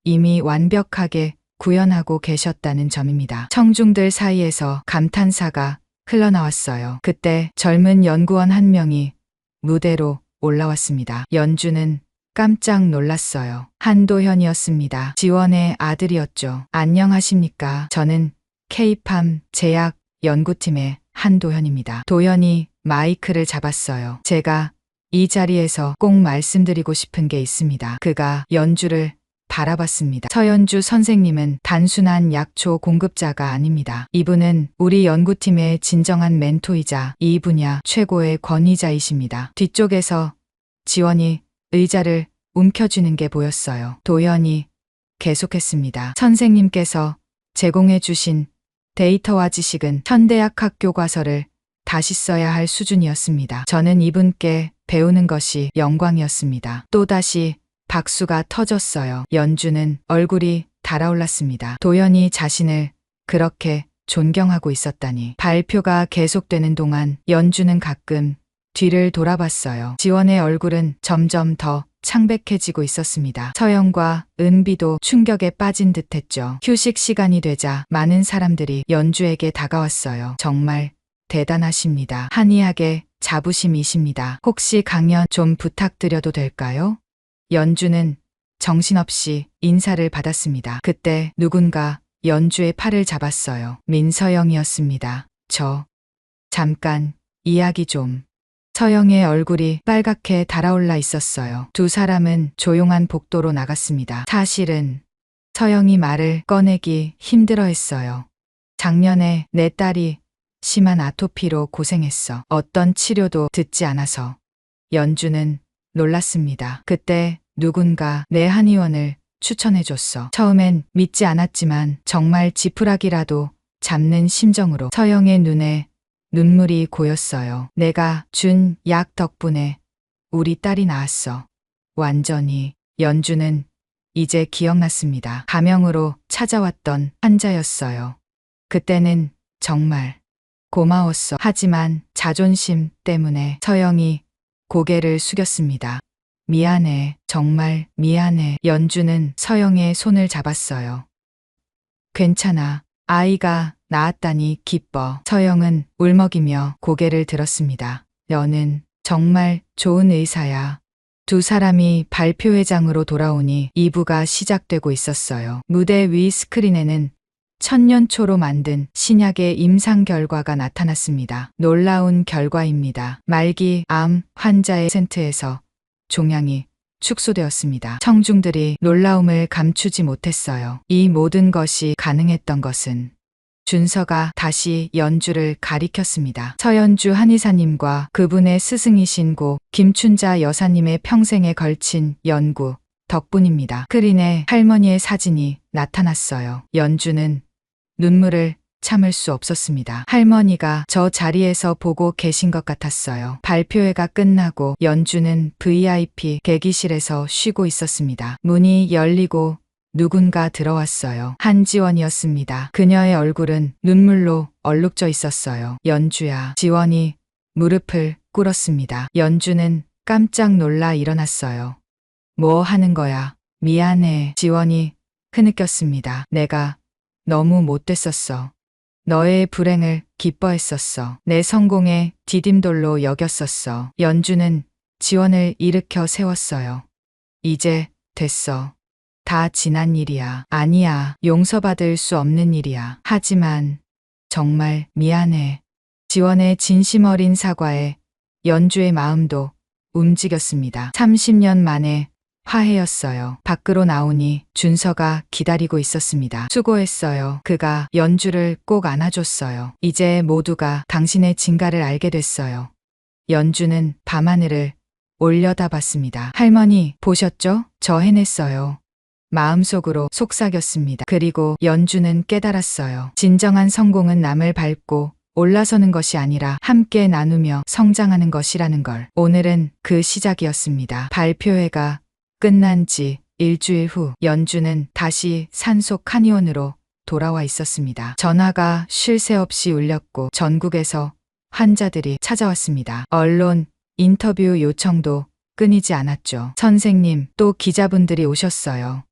이미 완벽하게 구현하고 계셨다는 점입니다. 청중들 사이에서 감탄사가 흘러나왔어요. 그때 젊은 연구원 한 명이 무대로 올라왔습니다. 연주는 깜짝 놀랐어요. 한도현이었습니다. 지원의 아들이었죠. 안녕하십니까. 저는 K-팜 제약 연구팀의 한도현입니다. 도현이 마이크를 잡았어요. 제가 이 자리에서 꼭 말씀드리고 싶은 게 있습니다. 그가 연주를 바라봤습니다. 서연주 선생님은 단순한 약초 공급자가 아닙니다. 이분은 우리 연구팀의 진정한 멘토이자 이 분야 최고의 권위자이십니다. 뒤쪽에서 지원이 의자를 움켜쥐는 게 보였어요. 도현이 계속했습니다. 선생님께서 제공해 주신 데이터와 지식은 현대학 학 교과서를 다시 써야 할 수준이었습니다. 저는 이분께 배우는 것이 영광이었습니다. 또다시 박수가 터졌어요. 연주는 얼굴이 달아올랐습니다. 도현이 자신을 그렇게 존경하고 있었다니. 발표가 계속되는 동안 연주는 가끔 뒤를 돌아봤어요. 지원의 얼굴은 점점 더 창백해지고 있었습니다. 서영과 은비도 충격에 빠진 듯했죠. 휴식 시간이 되자 많은 사람들이 연주에게 다가왔어요. 정말 대단하십니다. 한이하게 자부심이십니다. 혹시 강연 좀 부탁드려도 될까요? 연주는 정신없이 인사를 받았습니다. 그때 누군가 연주의 팔을 잡았어요. 민서영이었습니다. 잠깐 이야기 좀. 서영의 얼굴이 빨갛게 달아올라 있었어요. 두 사람은 조용한 복도로 나갔습니다. 사실은 서영이 말을 꺼내기 힘들어했어요. 작년에 내 딸이 심한 아토피로 고생했어. 어떤 치료도 듣지 않아서. 연주는 놀랐습니다. 그때 누군가 내 한의원을 추천해줬어. 처음엔 믿지 않았지만 정말 지푸라기라도 잡는 심정으로 서영의 눈에 눈물이 고였어요. 내가 준 약 덕분에 우리 딸이 나았어. 완전히. 연주는 이제 기억났습니다. 가명으로 찾아왔던 환자였어요. 그때는 정말 고마웠어. 하지만 자존심 때문에 서영이 고개를 숙였습니다. 미안해. 정말 미안해. 연주는 서영의 손을 잡았어요. 괜찮아. 아이가 나았다니 기뻐. 서영은 울먹이며 고개를 들었습니다. 너는 정말 좋은 의사야. 두 사람이 발표회장으로 돌아오니 2부가 시작되고 있었어요. 무대 위 스크린에는 천년초로 만든 신약의 임상 결과가 나타났습니다. 놀라운 결과입니다. 말기 암 환자의 센트에서 종양이 축소되었습니다. 청중들이 놀라움을 감추지 못했어요. 이 모든 것이 가능했던 것은 준서가 다시 연주를 가리켰습니다. 서연주 한의사님과 그분의 스승이신 고 김춘자 여사님의 평생에 걸친 연구 덕분입니다. 스크린에 할머니의 사진이 나타났어요. 연주는 눈물을 참을 수 없었습니다. 할머니가 저 자리에서 보고 계신 것 같았어요. 발표회가 끝나고 연주는 VIP 대기실에서 쉬고 있었습니다. 문이 열리고 누군가 들어왔어요. 한지원이었습니다. 그녀의 얼굴은 눈물로 얼룩져 있었어요. 연주야. 지원이 무릎을 꿇었습니다. 연주는 깜짝 놀라 일어났어요. 뭐 하는 거야? 미안해. 지원이 흐느꼈습니다. 내가 너무 못됐었어. 너의 불행을 기뻐했었어. 내 성공에 디딤돌로 여겼었어. 연주는 지원을 일으켜 세웠어요. 이제 됐어. 다 지난 일이야. 아니야. 용서받을 수 없는 일이야. 하지만 정말 미안해. 지원의 진심 어린 사과에 연주의 마음도 움직였습니다. 30년 만에 화해였어요. 밖으로 나오니 준서가 기다리고 있었습니다. 수고했어요. 그가 연주를 꼭 안아줬어요. 이제 모두가 당신의 진가를 알게 됐어요. 연주는 밤하늘을 올려다봤습니다. 할머니, 보셨죠? 저 해냈어요. 마음속으로 속삭였습니다. 그리고 연주는 깨달았어요. 진정한 성공은 남을 밟고 올라서는 것이 아니라 함께 나누며 성장하는 것이라는 걸. 오늘은 그 시작이었습니다. 발표회가 끝난 지 일주일 후 연주는 다시 산속 한의원으로 돌아와 있었습니다. 전화가 쉴 새 없이 울렸고 전국에서 환자들이 찾아왔습니다. 언론 인터뷰 요청도 끊이지 않았죠. 선생님, 또 기자분들이 오셨어요.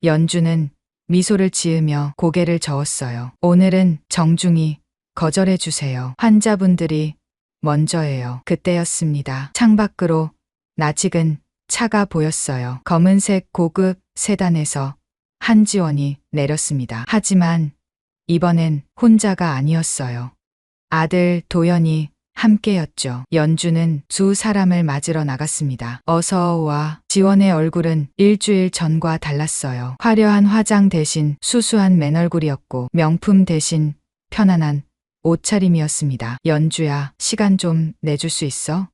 연주는 미소를 지으며 고개를 저었어요. 오늘은 정중히 거절해 주세요. 환자분들이 먼저예요. 그때였습니다. 창밖으로 낯익은 차가 보였어요. 검은색 고급 세단에서 한지원이 내렸습니다. 하지만 이번엔 혼자가 아니었어요. 아들 도연이 함께였죠. 연주는 두 사람을 맞으러 나갔습니다. 어서 와. 지원의 얼굴은 일주일 전과 달랐어요. 화려한 화장 대신 수수한 맨얼굴이었고 명품 대신 편안한 옷차림이었습니다. 연주야, 시간 좀 내줄 수 있어?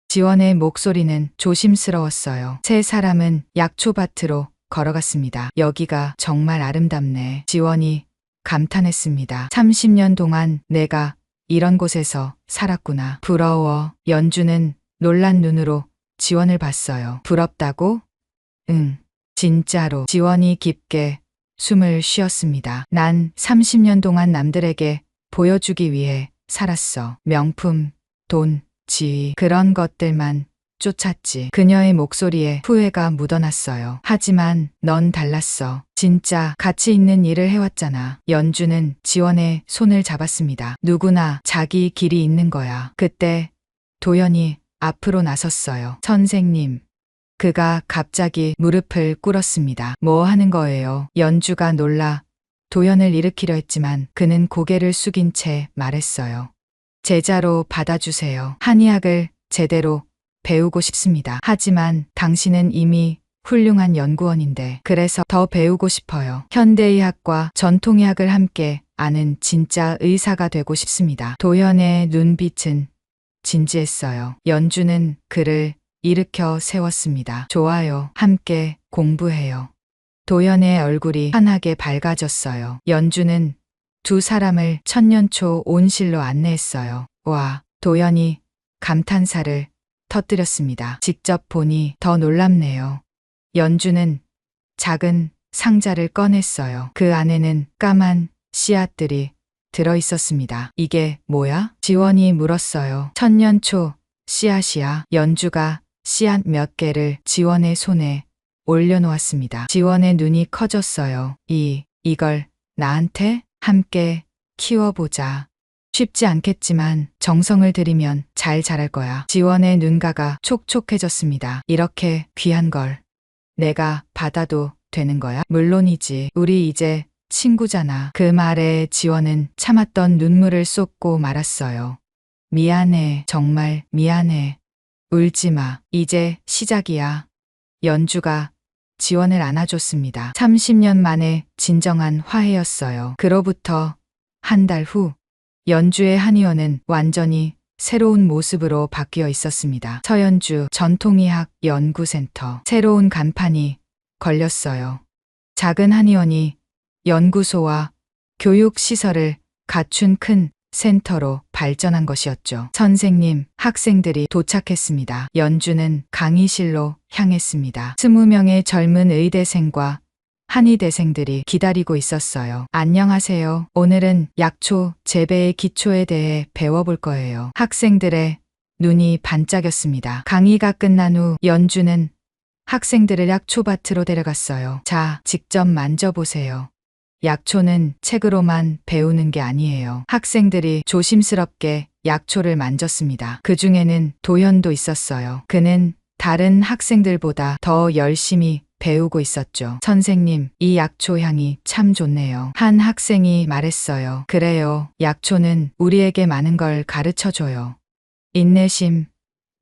지원의 목소리는 조심스러웠어요. 세 사람은 약초밭으로 걸어갔습니다. 여기가 정말 아름답네. 지원이 감탄했습니다. 30년 동안 내가 이런 곳에서 살았구나. 부러워. 연주는 놀란 눈으로 지원을 봤어요. 부럽다고? 응. 진짜로. 지원이 깊게 숨을 쉬었습니다. 난 30년 동안 남들에게 보여주기 위해 살았어. 명품, 돈, 지위, 그런 것들만 쫓았지. 그녀의 목소리에 후회가 묻어났어요. 하지만 넌 달랐어. 진짜 가치 있는 일을 해왔잖아. 연주는 지원의 손을 잡았습니다. 누구나 자기 길이 있는 거야. 그때 도연이 앞으로 나섰어요. 선생님. 그가 갑자기 무릎을 꿇었습니다. 뭐 하는 거예요? 연주가 놀라 도연을 일으키려 했지만 그는 고개를 숙인 채 말했어요. 제자로 받아주세요. 한의학을 제대로 배우고 싶습니다. 하지만 당신은 이미 훌륭한 연구원인데 그래서 더 배우고 싶어요. 현대의학과 전통의학을 함께 아는 진짜 의사가 되고 싶습니다. 도연의 눈빛은 진지했어요. 연주는 그를 일으켜 세웠습니다. 좋아요. 함께 공부해요. 도연의 얼굴이 환하게 밝아졌어요. 연주는 두 사람을 천년초 온실로 안내했어요. 와, 도연이 감탄사를 터뜨렸습니다. 직접 보니 더 놀랍네요. 연주는 작은 상자를 꺼냈어요. 그 안에는 까만 씨앗들이 들어있었습니다. 이게 뭐야? 지원이 물었어요. 천년초 씨앗이야. 연주가 씨앗 몇 개를 지원의 손에 올려놓았습니다. 지원의 눈이 커졌어요. 이걸 나한테 함께 키워보자. 쉽지 않겠지만 정성을 들이면 잘 자랄 거야. 지원의 눈가가 촉촉해졌습니다. 이렇게 귀한 걸 내가 받아도 되는 거야? 물론이지. 우리 이제 친구잖아. 그 말에 지원은 참았던 눈물을 쏟고 말았어요. 미안해. 정말 미안해. 울지 마. 이제 시작이야. 연주가 지원을 안아줬습니다. 30년 만에 진정한 화해였어요. 그로부터 한 달 후, 연주의 한의원은 완전히 새로운 모습으로 바뀌어 있었습니다. 서연주 전통의학 연구센터. 새로운 간판이 걸렸어요. 작은 한의원이 연구소와 교육시설을 갖춘 큰 센터로 발전한 것이었죠. 선생님, 학생들이 도착했습니다. 연주는 강의실로 향했습니다. 20명의 젊은 의대생과 한의대생들이 기다리고 있었어요. 안녕하세요. 오늘은 약초 재배의 기초에 대해 배워볼 거예요. 학생들의 눈이 반짝였습니다. 강의가 끝난 후 연주는 학생들을 약초밭으로 데려갔어요. 자, 직접 만져보세요. 약초는 책으로만 배우는 게 아니에요. 학생들이 조심스럽게 약초를 만졌습니다. 그 중에는 도현도 있었어요. 그는 다른 학생들보다 더 열심히 배우고 있었죠. 선생님, 이 약초 향이 참 좋네요. 한 학생이 말했어요. 그래요. 약초는 우리에게 많은 걸 가르쳐줘요. 인내심,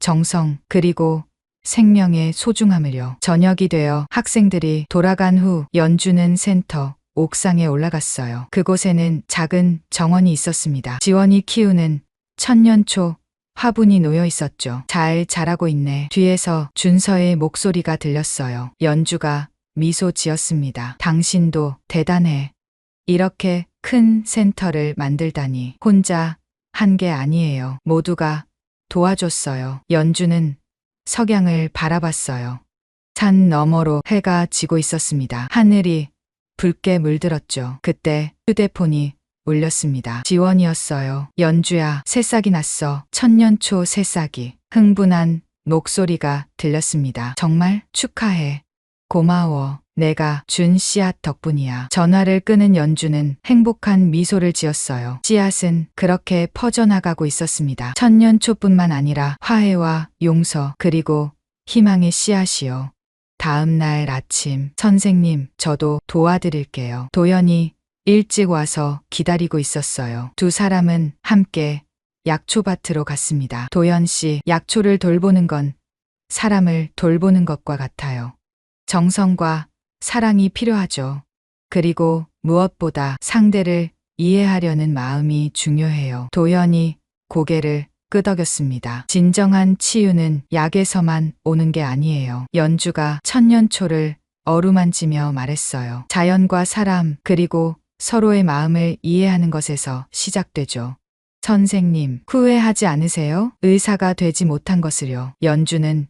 정성, 그리고 생명의 소중함을요. 저녁이 되어 학생들이 돌아간 후 연주는 센터 옥상에 올라갔어요. 그곳에는 작은 정원이 있었습니다. 지원이 키우는 천년초 화분이 놓여 있었죠. 잘 자라고 있네. 뒤에서 준서의 목소리가 들렸어요. 연주가 미소 지었습니다. 당신도 대단해. 이렇게 큰 센터를 만들다니 혼자 한 게 아니에요. 모두가 도와줬어요. 연주는 석양을 바라봤어요. 산 너머로 해가 지고 있었습니다. 하늘이 붉게 물들었죠. 그때 휴대폰이 울렸습니다. 지원이었어요. 연주야, 새싹이 났어. 천년초 새싹이. 흥분한 목소리가 들렸습니다. 정말 축하해. 고마워. 내가 준 씨앗 덕분이야. 전화를 끄는 연주는 행복한 미소를 지었어요. 씨앗은 그렇게 퍼져나가고 있었습니다. 천년초뿐만 아니라 화해와 용서 그리고 희망의 씨앗이요. 다음 날 아침, 선생님, 저도 도와드릴게요. 도연이 일찍 와서 기다리고 있었어요. 두 사람은 함께 약초밭으로 갔습니다. 도연 씨, 약초를 돌보는 건 사람을 돌보는 것과 같아요. 정성과 사랑이 필요하죠. 그리고 무엇보다 상대를 이해하려는 마음이 중요해요. 도연이 고개를 끄덕였습니다. 진정한 치유는 약에서만 오는 게 아니에요. 연주가 천년초를 어루만지며 말했어요. 자연과 사람 그리고 서로의 마음을 이해하는 것에서 시작되죠. 선생님, 후회하지 않으세요? 의사가 되지 못한 것을요. 연주는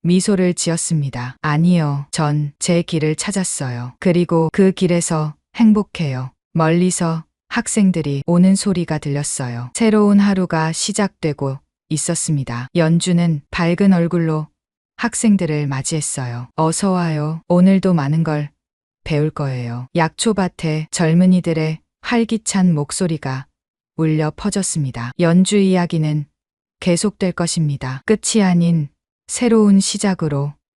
미소를 지었습니다. 아니요. 전 제 길을 찾았어요. 그리고 그 길에서 행복해요. 멀리서 학생들이 오는 소리가 들렸어요. 새로운 하루가 시작되고 있었습니다. 연주는 밝은 얼굴로 학생들을 맞이했어요. 어서 와요. 오늘도 많은 걸 배울 거예요. 약초밭에 젊은이들의 활기찬 목소리가 울려 퍼졌습니다. 연주 이야기는 계속될 것입니다. 끝이 아닌 새로운 시작으로